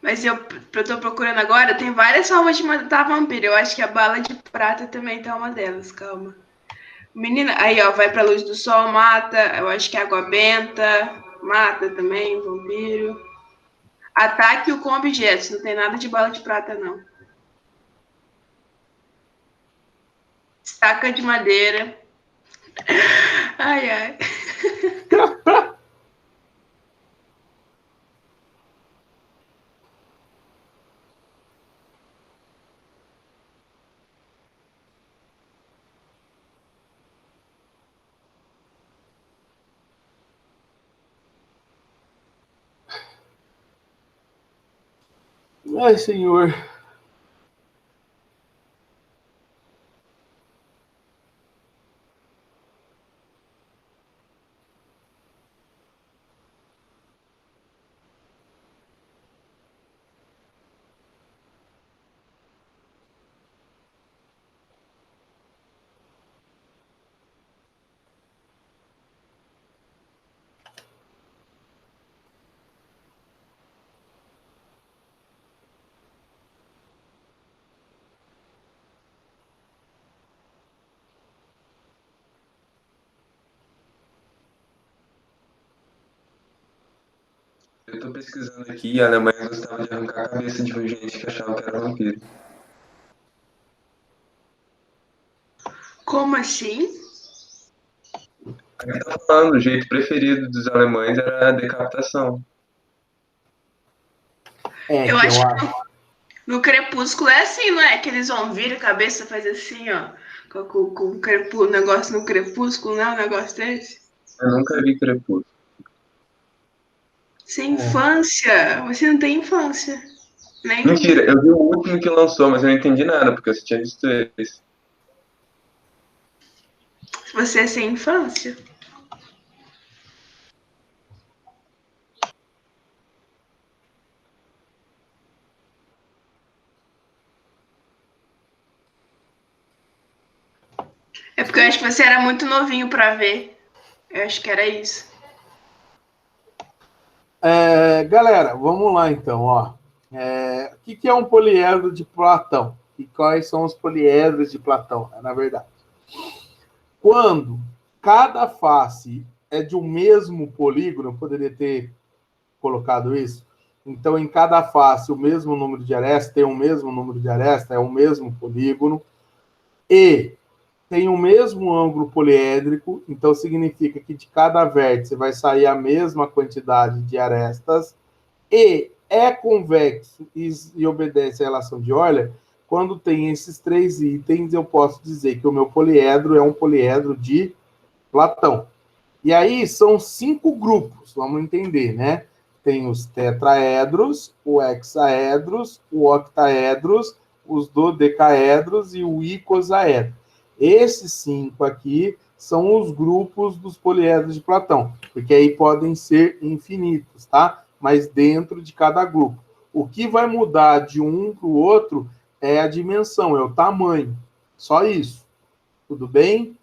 Mas eu tô procurando agora, tem várias formas de matar vampiro. Eu acho que a bala de prata também tá uma delas, calma. Menina, aí ó, vai pra luz do sol, mata. Eu acho que é água benta, mata também, vampiro. Ataque-o com objetos, não tem nada de bala de prata, não. Estaca de madeira. Ai, ai. Ai, senhor. Eu tô pesquisando aqui e a Alemanha gostava de arrancar a cabeça de gente que achava que era vampiro. Como assim? Aqui tá falando, o jeito preferido dos alemães era a decapitação. É Eu que eu acho que acho. No Crepúsculo é assim, não é? Que eles vão vir a cabeça, faz assim, ó. Com o negócio no Crepúsculo, não é um negócio desse? Eu nunca vi Crepúsculo. Sem infância. Você não tem infância. Mentira, eu vi o último que lançou, mas eu não entendi nada, porque eu só tinha visto esse. Você é sem infância. É porque eu acho que você era muito novinho pra ver. Eu acho que era isso. Galera, vamos lá então, ó. O que é um poliedro de Platão? E quais são os poliedros de Platão, na verdade? Quando cada face é de um mesmo polígono, eu poderia ter colocado isso. Então, em cada face, o mesmo número de arestas, tem o mesmo número de arestas, é o mesmo polígono, e tem o mesmo ângulo poliédrico, então significa que de cada vértice vai sair a mesma quantidade de arestas, e é convexo e obedece à relação de Euler. Quando tem esses três itens, eu posso dizer que o meu poliedro é um poliedro de Platão. E aí são 5 grupos, vamos entender, né? Tem os tetraedros, o hexaedros, o octaedros, os dodecaedros e o icosaedro. Esses 5 aqui são os grupos dos poliedros de Platão, porque aí podem ser infinitos, tá? Mas dentro de cada grupo. O que vai mudar de um para o outro é a dimensão, é o tamanho. Só isso. Tudo bem?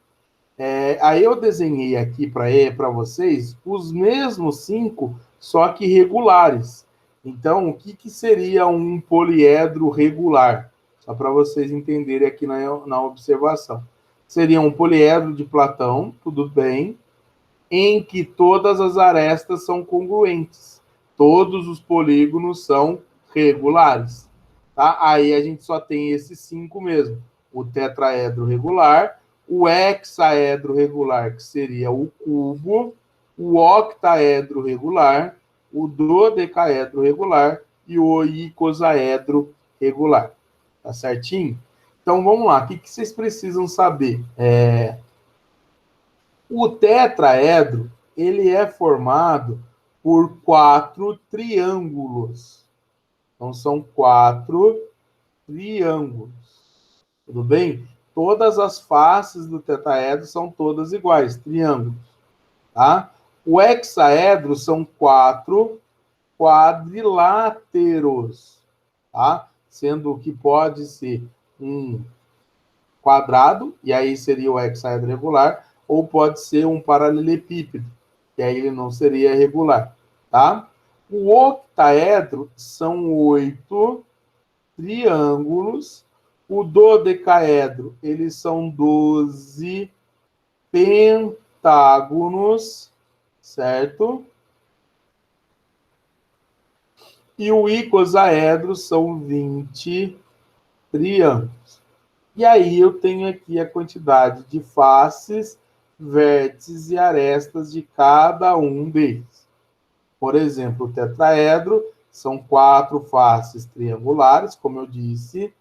Aí eu desenhei aqui para vocês os mesmos 5, só que regulares. Então, o que seria um poliedro regular? Só para vocês entenderem aqui na observação. Seria um poliedro de Platão, tudo bem, em que todas as arestas são congruentes. Todos os polígonos são regulares. Tá? Aí a gente só tem esses 5 mesmo. O tetraedro regular, o hexaedro regular, que seria o cubo, o octaedro regular, o dodecaedro regular e o icosaedro regular. Tá certinho? Então, vamos lá. O que vocês precisam saber? O tetraedro, ele é formado por 4 triângulos. Então, são 4 triângulos. Tudo bem? Todas as faces do tetraedro são todas iguais, triângulos. Tá? O hexaedro são 4 quadriláteros. Tá? Sendo que pode ser um quadrado, e aí seria o hexaedro regular, ou pode ser um paralelepípedo, que aí ele não seria regular, tá? O octaedro são 8 triângulos, o dodecaedro, eles são 12 pentágonos, certo? E o icosaedro são 20 triângulos. E aí eu tenho aqui a quantidade de faces, vértices e arestas de cada um deles. Por exemplo, o tetraedro são 4 faces triangulares, como eu disse,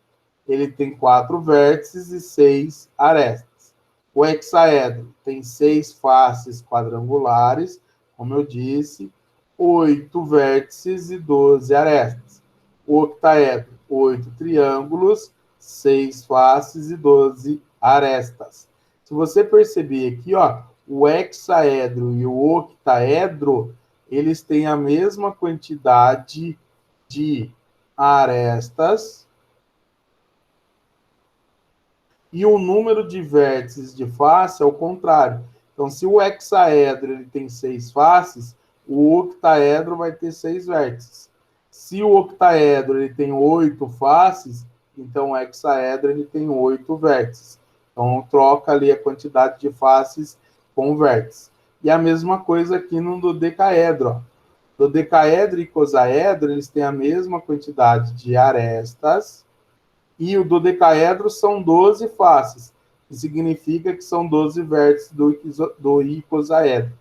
ele tem 4 vértices e 6 arestas. O hexaedro tem 6 faces quadrangulares, como eu disse, 8 vértices e 12 arestas. O octaedro, 8 triângulos, 6 faces e 12 arestas. Se você perceber aqui, ó, o hexaedro e o octaedro, eles têm a mesma quantidade de arestas e o número de vértices de face é o contrário. Então, se o hexaedro ele tem 6 faces, o octaedro vai ter 6 vértices. Se o octaedro ele tem 8 faces, então o hexaedro ele tem 8 vértices. Então, troca ali a quantidade de faces com vértices. E a mesma coisa aqui no dodecaedro. Ó. Dodecaedro e icosaedro, eles têm a mesma quantidade de arestas. E o dodecaedro são 12 faces, que significa que são 12 vértices do icosaedro.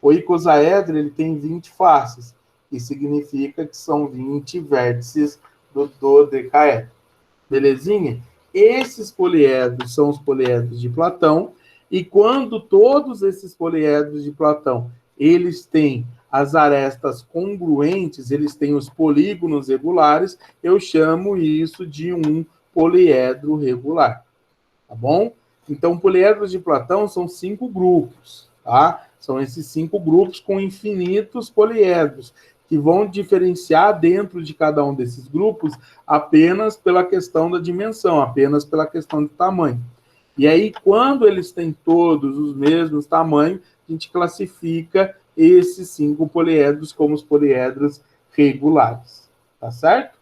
O icosaedro ele tem 20 faces, que significa que são 20 vértices do dodecaedro. Belezinha? Esses poliedros são os poliedros de Platão, e quando todos esses poliedros de Platão, eles têm as arestas congruentes, eles têm os polígonos regulares, eu chamo isso de um poliedro regular. Tá bom? Então, poliedros de Platão são 5 grupos, tá? São esses 5 grupos com infinitos poliedros, que vão diferenciar dentro de cada um desses grupos apenas pela questão da dimensão, apenas pela questão de tamanho. E aí, quando eles têm todos os mesmos tamanhos, a gente classifica esses 5 poliedros como os poliedros regulares. Tá certo?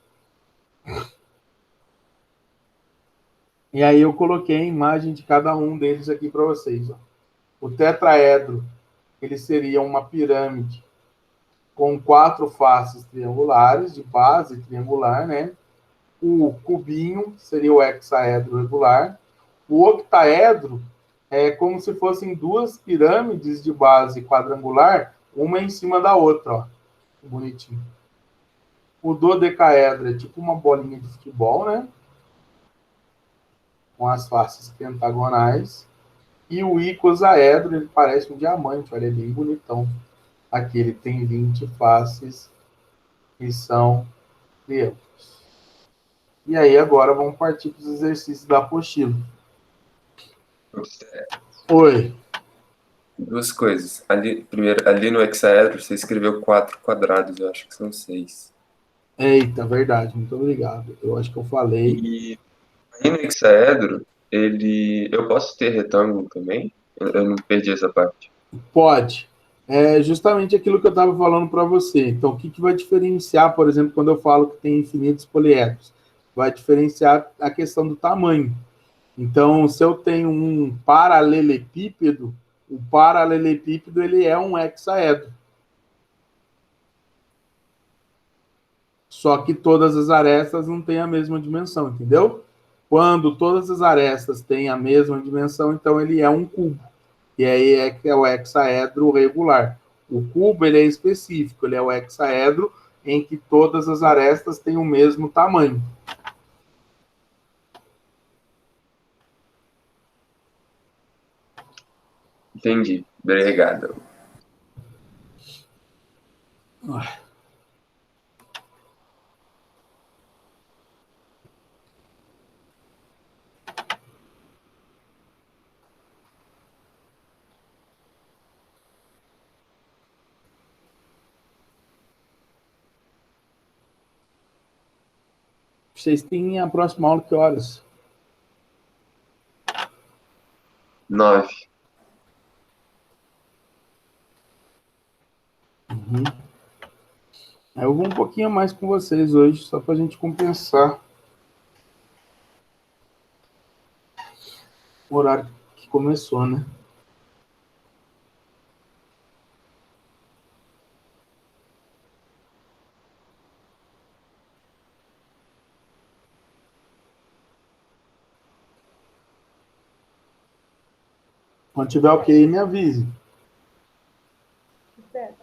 E aí eu coloquei a imagem de cada um deles aqui para vocês. Ó. O tetraedro, ele seria uma pirâmide com 4 faces triangulares, de base triangular, né? O cubinho seria o hexaedro regular. O octaedro é como se fossem 2 pirâmides de base quadrangular, uma em cima da outra, ó. Bonitinho. O dodecaedro é tipo uma bolinha de futebol, né? Com as faces pentagonais. E o icosaedro, ele parece um diamante, olha, é bem bonitão. Aqui ele tem 20 faces e são triângulos. E aí agora vamos partir para os exercícios da apostila. Oi. 2 coisas. Primeiro, ali no hexaedro você escreveu 4 quadrados, eu acho que são 6. Eita, verdade, muito obrigado. Eu acho que eu falei. E aí no hexaedro, eu posso ter retângulo também? Eu não perdi essa parte. Pode. É justamente aquilo que eu estava falando para você. Então, o que vai diferenciar, por exemplo, quando eu falo que tem infinitos poliedros? Vai diferenciar a questão do tamanho. Então, se eu tenho um paralelepípedo, o paralelepípedo ele é um hexaedro. Só que todas as arestas não têm a mesma dimensão, entendeu? Quando todas as arestas têm a mesma dimensão, então ele é um cubo. E aí é que é o hexaedro regular. O cubo ele é específico, ele é o hexaedro em que todas as arestas têm o mesmo tamanho. Entendi. Obrigado. Vocês têm a próxima aula que horas? 9. Uhum. Eu vou um pouquinho mais com vocês hoje, só para a gente compensar o horário que começou, né? Quando tiver ok, me avise. Certo.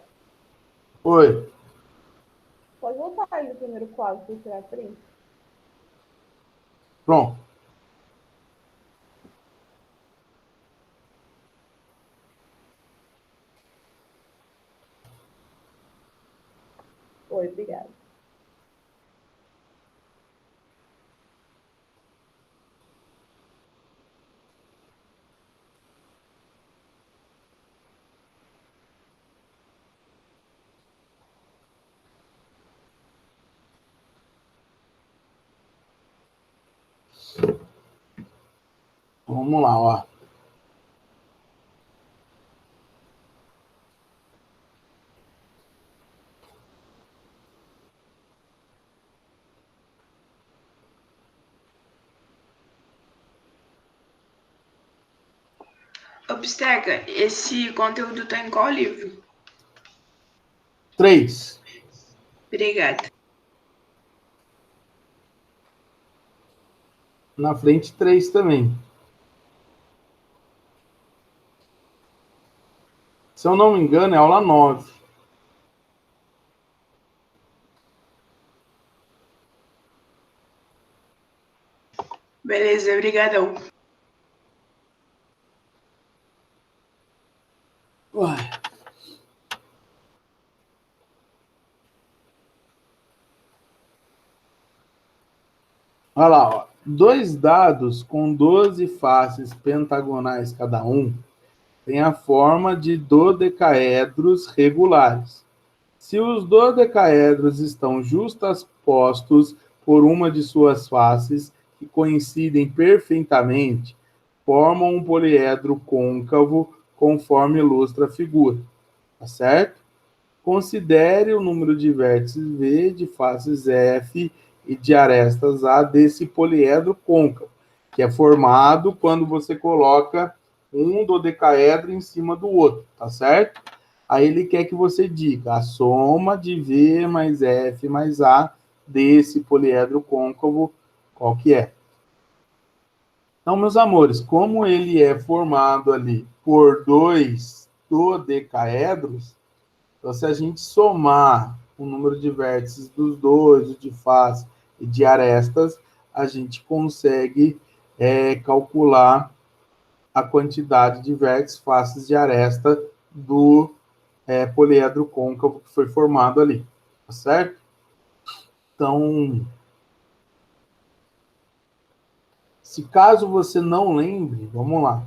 Oi. Pode voltar aí no primeiro quadro para tirar print. Pronto. Oi, obrigada. Vamos lá, ó. Obsteca, esse conteúdo está em qual livro? 3. Obrigada. Na frente, 3 também. Se eu não me engano, é aula 9. Beleza, obrigadão. Uai. Olha lá, ó. 2 dados com 12 faces pentagonais cada um têm a forma de dodecaedros regulares. Se os dodecaedros estão justapostos por uma de suas faces, que coincidem perfeitamente, formam um poliedro côncavo, conforme ilustra a figura. Tá certo? Considere o número de vértices V, de faces F e de arestas A desse poliedro côncavo, que é formado quando você coloca um dodecaedro em cima do outro, tá certo? Aí ele quer que você diga a soma de V mais F mais A desse poliedro côncavo, qual que é? Então, meus amores, como ele é formado ali por 2 dodecaedros, então, se a gente somar o número de vértices dos dois, o de face e de arestas, a gente consegue calcular a quantidade de vértices, faces de aresta do poliedro côncavo que foi formado ali, tá certo? Então, se caso você não lembre, vamos lá,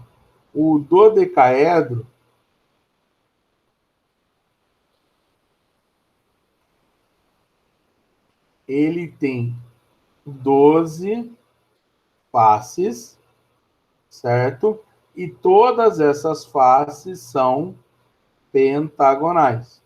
o dodecaedro, ele tem 12 faces, certo? E todas essas faces são pentagonais.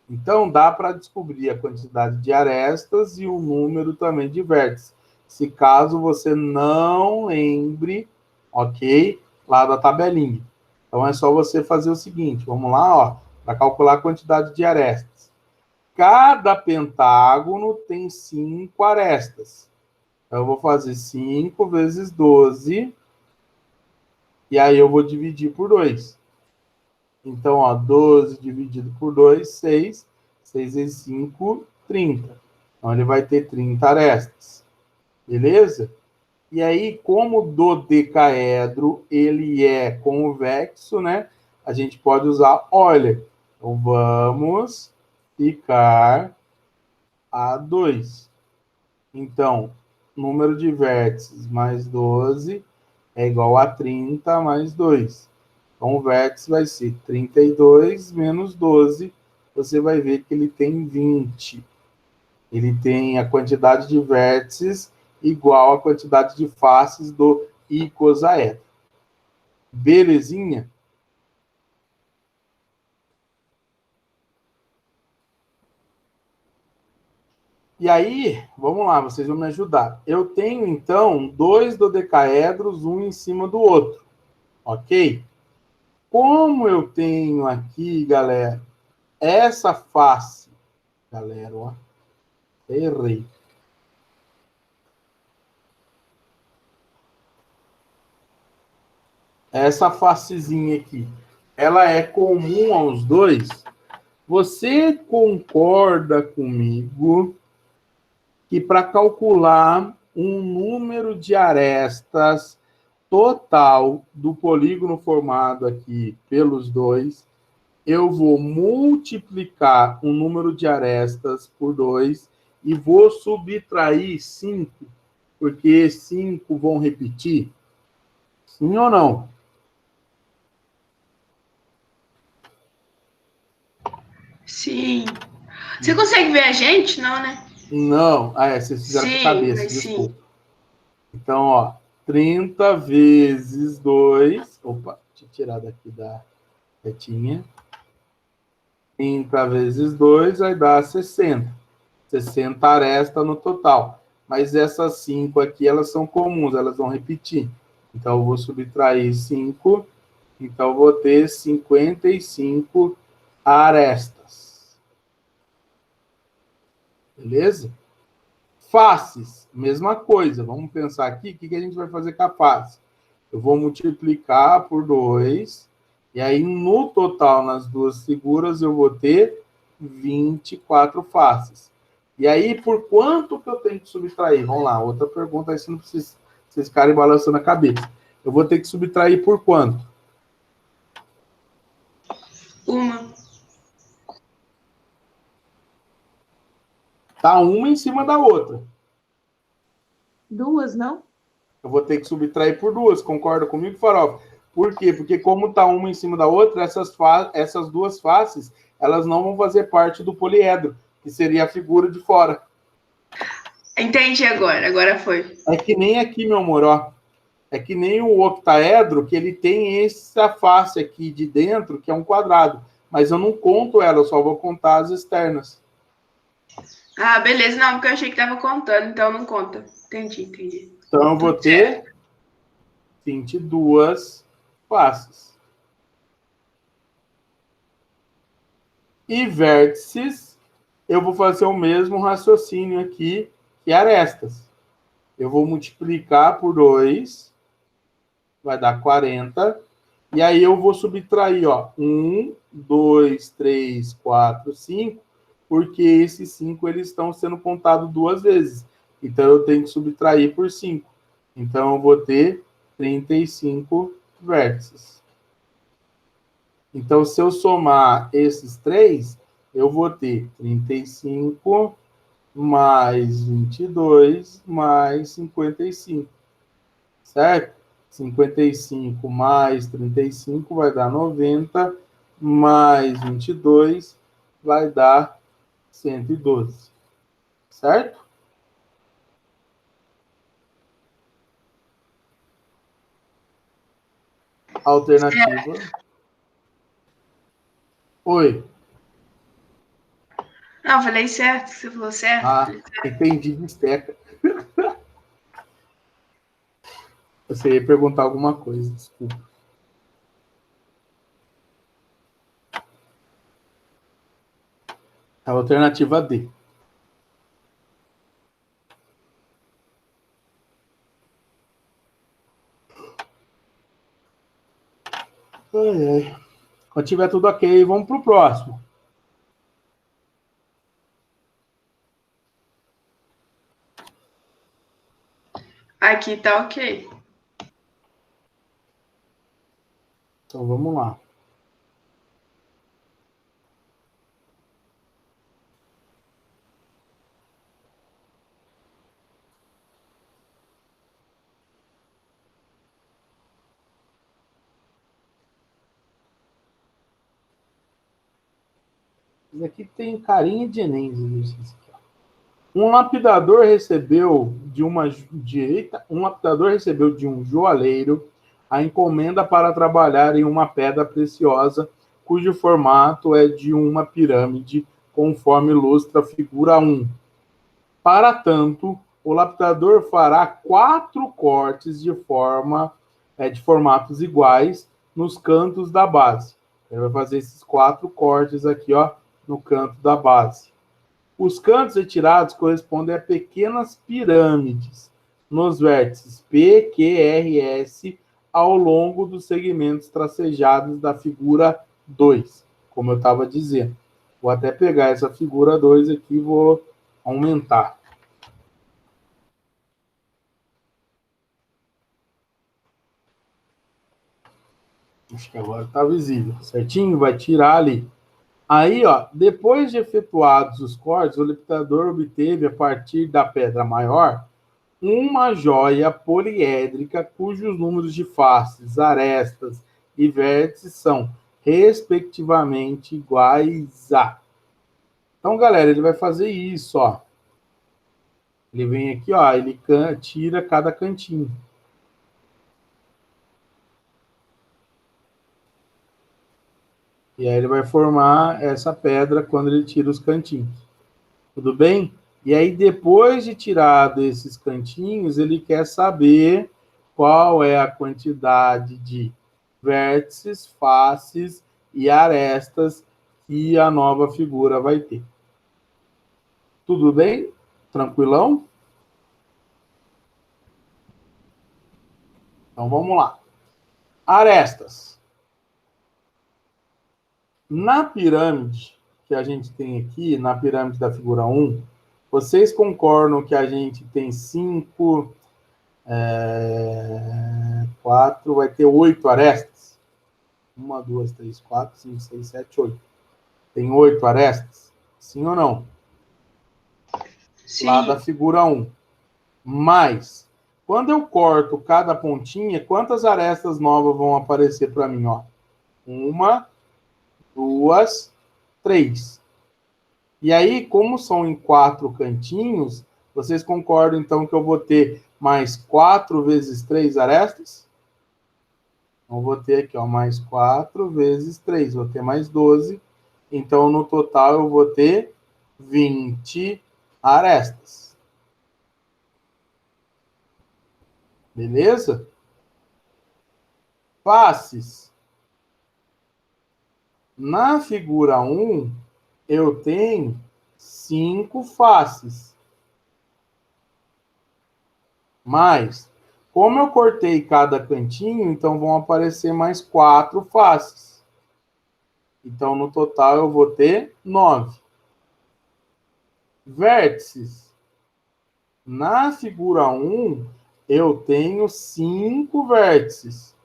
Então, dá para descobrir a quantidade de arestas e o número também de vértices. Se caso você não lembre, ok? Lá da tabelinha. Então, é só você fazer o seguinte, vamos lá, ó, para calcular a quantidade de arestas. Cada pentágono tem 5 arestas. Então, eu vou fazer 5 vezes 12, e aí eu vou dividir por 2. Então, ó, 12 dividido por 2, 6. 6 vezes 5, 30. Então, ele vai ter 30 arestas. Beleza? E aí, como o dodecaedro, ele é convexo, né? A gente pode usar Euler. Então, vamos ficar a 2. Então, número de vértices mais 12 é igual a 30 mais 2. Então, o vértice vai ser 32 menos 12. Você vai ver que ele tem 20. Ele tem a quantidade de vértices igual à quantidade de faces do icosaedro. Belezinha? E aí, vamos lá, vocês vão me ajudar. Eu tenho, então, 2 dodecaedros, um em cima do outro. Ok? Como eu tenho aqui, galera, essa face, galera, ó, errei. Essa facezinha aqui, ela é comum aos dois. Você concorda comigo que para calcular um número de arestas total do polígono formado aqui pelos dois, eu vou multiplicar o número de arestas por 2 e vou subtrair 5, porque 5 vão repetir? Sim ou não? Sim. Você consegue ver a gente? Não, né? Não. Ah, vocês fizeram com a cabeça, mas desculpa. sim. Então, ó, 30 vezes 2. Opa, deixa eu tirar daqui da retinha. 30 vezes 2 vai dar 60. 60 arestas no total. Mas essas 5 aqui, elas são comuns, elas vão repetir. Então, eu vou subtrair 5. Então, eu vou ter 55 arestas. Beleza? Faces, mesma coisa. Vamos pensar aqui, o que a gente vai fazer com a face? Eu vou multiplicar por 2, e aí no total, nas duas figuras, eu vou ter 24 faces. E aí, por quanto que eu tenho que subtrair? Vamos lá, outra pergunta, aí você não precisa vocês ficarem balançando a cabeça. Eu vou ter que subtrair por quanto? Uma. Tá uma em cima da outra. Duas, não? Eu vou ter que subtrair por duas, concorda comigo, Farofa? Por quê? Porque como tá uma em cima da outra, essas duas faces, elas não vão fazer parte do poliedro, que seria a figura de fora. Entendi agora foi. É que nem aqui, meu amor, ó. É que nem o octaedro, que ele tem essa face aqui de dentro, que é um quadrado. Mas eu não conto ela, eu só vou contar as externas. Ah, beleza. Não, porque eu achei que tava contando, então não conta. Entendi. Então eu vou ter 22 faces. E vértices, eu vou fazer o mesmo raciocínio aqui que arestas. Eu vou multiplicar por 2, vai dar 40. E aí eu vou subtrair, ó, 1, 2, 3, 4, 5, porque esses 5 eles estão sendo contados duas vezes. Então eu tenho que subtrair por 5. Então eu vou ter 35 vértices. Então, se eu somar esses três, eu vou ter 35 mais 22 mais 55. Certo? 55 mais 35 vai dar 90, mais 22 vai dar 112. Certo? Alternativa. Oi. Não, falei certo, você falou certo. Ah, entendi de esteca. Você ia perguntar alguma coisa, desculpa. A alternativa D. Ai, ai. Quando tiver tudo ok, vamos para o próximo. Aqui tá ok. Então, vamos lá. Isso aqui tem carinha de Enem. Um lapidador recebeu de um joalheiro a encomenda para trabalhar em uma pedra preciosa, cujo formato é de uma pirâmide, conforme ilustra a figura 1. Para tanto, o lapidador fará 4 cortes de formatos iguais nos cantos da base. Ele vai fazer esses 4 cortes aqui, ó, no canto da base. Os cantos retirados correspondem a pequenas pirâmides nos vértices P, Q, R, S ao longo dos segmentos tracejados da figura 2, como eu estava dizendo. Vou até pegar essa figura 2 aqui e vou aumentar. Acho que agora está visível, certinho? Vai tirar ali. Aí, ó, depois de efetuados os cortes, o lapidador obteve, a partir da pedra maior, uma joia poliédrica cujos números de faces, arestas e vértices são, respectivamente, iguais a. Então, galera, ele vai fazer isso, ó. Ele vem aqui, ó, ele tira cada cantinho. E aí ele vai formar essa pedra quando ele tira os cantinhos. Tudo bem? E aí, depois de tirado esses cantinhos, ele quer saber qual é a quantidade de vértices, faces e arestas que a nova figura vai ter. Tudo bem? Tranquilão? Então, vamos lá. Arestas. Na pirâmide que a gente tem aqui, na pirâmide da figura 1, Vocês concordam que a gente tem 5, 4, vai ter 8 arestas? 1, 2, 3, 4, 5, 6, 7, 8. Tem 8 arestas? Sim ou não? Sim. Lá da figura 1. Mas, quando eu corto cada pontinha, quantas arestas novas vão aparecer para mim? Ó? 1, 2, 3. E aí, como são em 4 cantinhos, vocês concordam, então, que eu vou ter mais 4 vezes 3 arestas? Então, vou ter aqui, ó, mais 4 vezes 3. Vou ter mais 12. Então, no total, eu vou ter 20 arestas. Beleza? Faces. Na figura 1, eu tenho 5 faces. Mas, como eu cortei cada cantinho, então vão aparecer mais 4 faces. Então, no total, eu vou ter 9. Vértices. Na figura 1, eu tenho 5 vértices.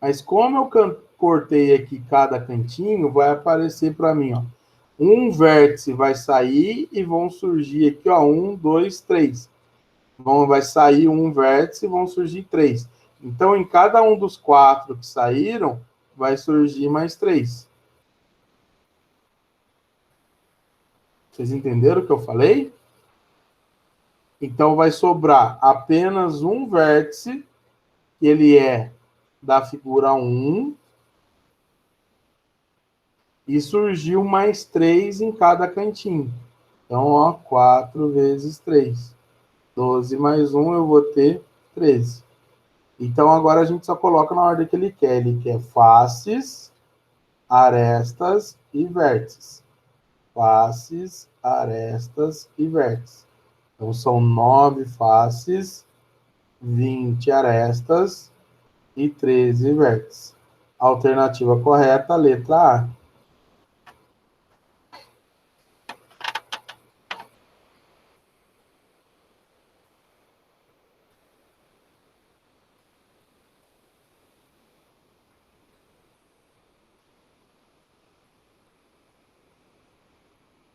Mas como eu cortei aqui cada cantinho, vai aparecer para mim, ó. Um vértice vai sair e vão surgir aqui, ó, 1, 2, 3. Vai sair um vértice e vão surgir 3. Então, em cada um dos 4 que saíram, vai surgir mais 3. Vocês entenderam o que eu falei? Então, vai sobrar apenas um vértice, que ele é da figura 1, e surgiu mais 3 em cada cantinho. Então, ó, 4 vezes 3. 12 mais 1, eu vou ter 13. Então, agora a gente só coloca na ordem que ele quer. Ele quer faces, arestas e vértices. Faces, arestas e vértices. Então, são 9 faces, 20 arestas e 13 vértices. Alternativa correta, letra A.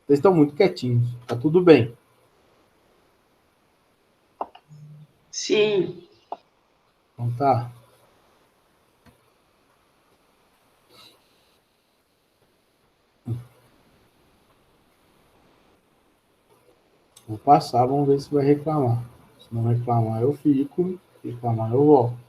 Vocês estão muito quietinhos. Tá tudo bem. Sim. Então tá. Vou passar, vamos ver se vai reclamar. Se não reclamar, eu fico. Se reclamar, eu volto.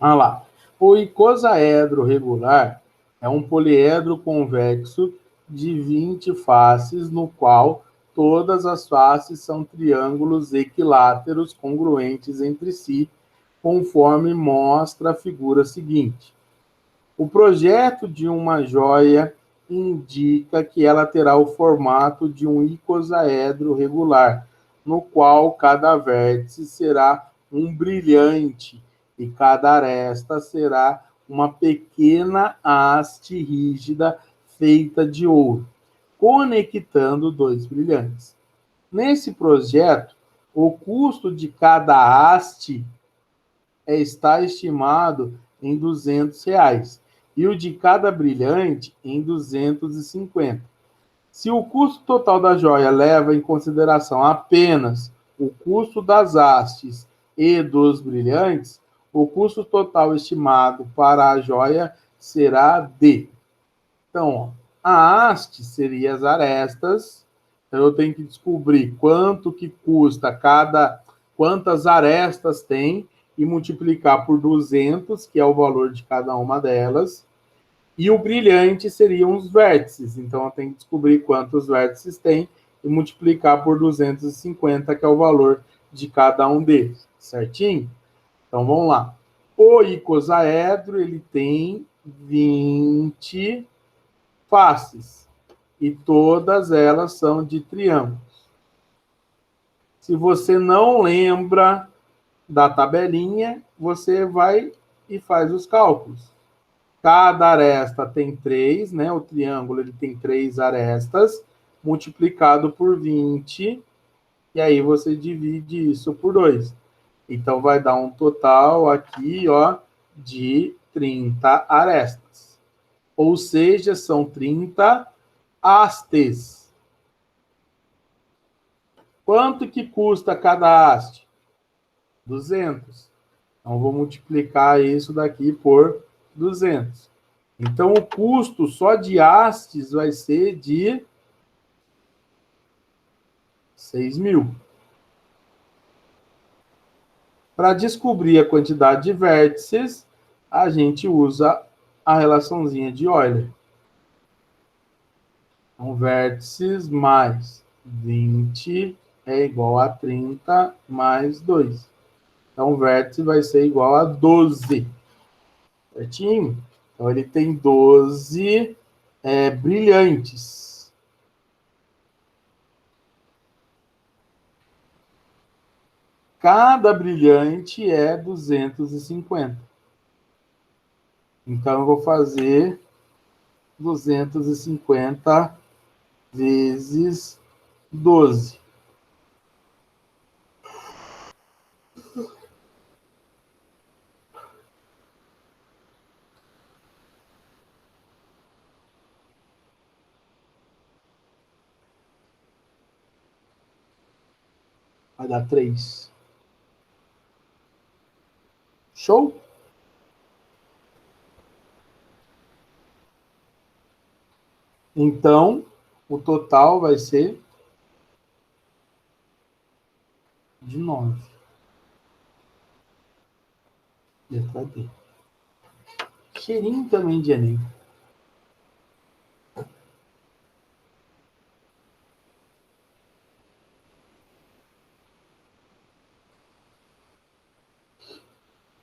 Ah lá. O icosaedro regular é um poliedro convexo de 20 faces, no qual todas as faces são triângulos equiláteros congruentes entre si, conforme mostra a figura seguinte. O projeto de uma joia indica que ela terá o formato de um icosaedro regular, no qual cada vértice será um brilhante e cada aresta será uma pequena haste rígida feita de ouro, conectando dois brilhantes. Nesse projeto, o custo de cada haste está estimado em R$ 200 e o de cada brilhante em 250. Se o custo total da joia leva em consideração apenas o custo das hastes e dos brilhantes, o custo total estimado para a joia será de... Então, ó, a haste seria as arestas. Então, eu tenho que descobrir quanto que custa quantas arestas tem e multiplicar por 200, que é o valor de cada uma delas. E o brilhante seriam os vértices. Então, eu tenho que descobrir quantos vértices tem e multiplicar por 250, que é o valor de cada um deles. Certinho? Então, vamos lá. O icosaedro, ele tem 20 faces. E todas elas são de triângulos. Se você não lembra da tabelinha, você vai e faz os cálculos. Cada aresta tem 3, né? O triângulo ele tem 3 arestas, multiplicado por 20, e aí você divide isso por 2. Então, vai dar um total aqui, ó, de 30 arestas. Ou seja, são 30 hastes. Quanto que custa cada haste? 200. Então, vou multiplicar isso daqui por 200. Então, o custo só de hastes vai ser de 6.000. Para descobrir a quantidade de vértices, a gente usa a relaçãozinha de Euler. Então, vértices mais 20 é igual a 30 mais 2. Então, o vértice vai ser igual a 12. Certinho? Então, ele tem 12 brilhantes. Cada brilhante é 250. Então, eu vou fazer 250 vezes 12. Vai dar 3. Show? Então, o total vai ser de 9. Letra D. Cheirinho também de Enem.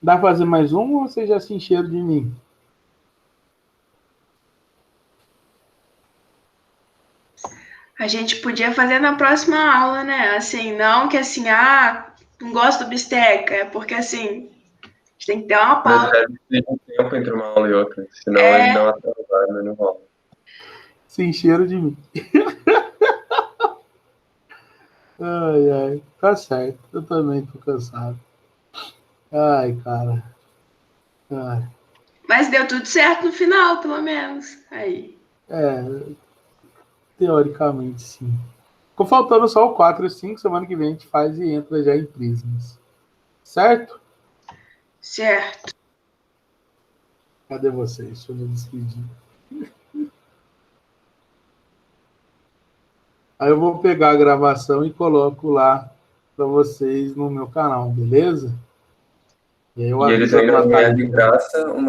Dá para fazer mais um ou você já se encheram de mim? A gente podia fazer na próxima aula, né? Assim, não que assim, não gosto do bisteca, é porque assim, a gente tem que ter uma pausa. Mas deve ter um tempo entre uma aula e outra, senão ele dá uma travada, não rola. Se encheram de mim. Ai, ai. Tá certo. Eu também tô cansado. Ai, cara. Ai. Mas deu tudo certo no final, pelo menos. Aí. Teoricamente, sim. Ficou faltando só o 4 e o 5. Semana que vem a gente faz e entra já em prismas. Certo? Certo. Cadê vocês? Deixa eu me despedir. Aí eu vou pegar a gravação e coloco lá para vocês no meu canal, beleza? E aí eu E eles aviso a ainda ganham de Natália. graça uma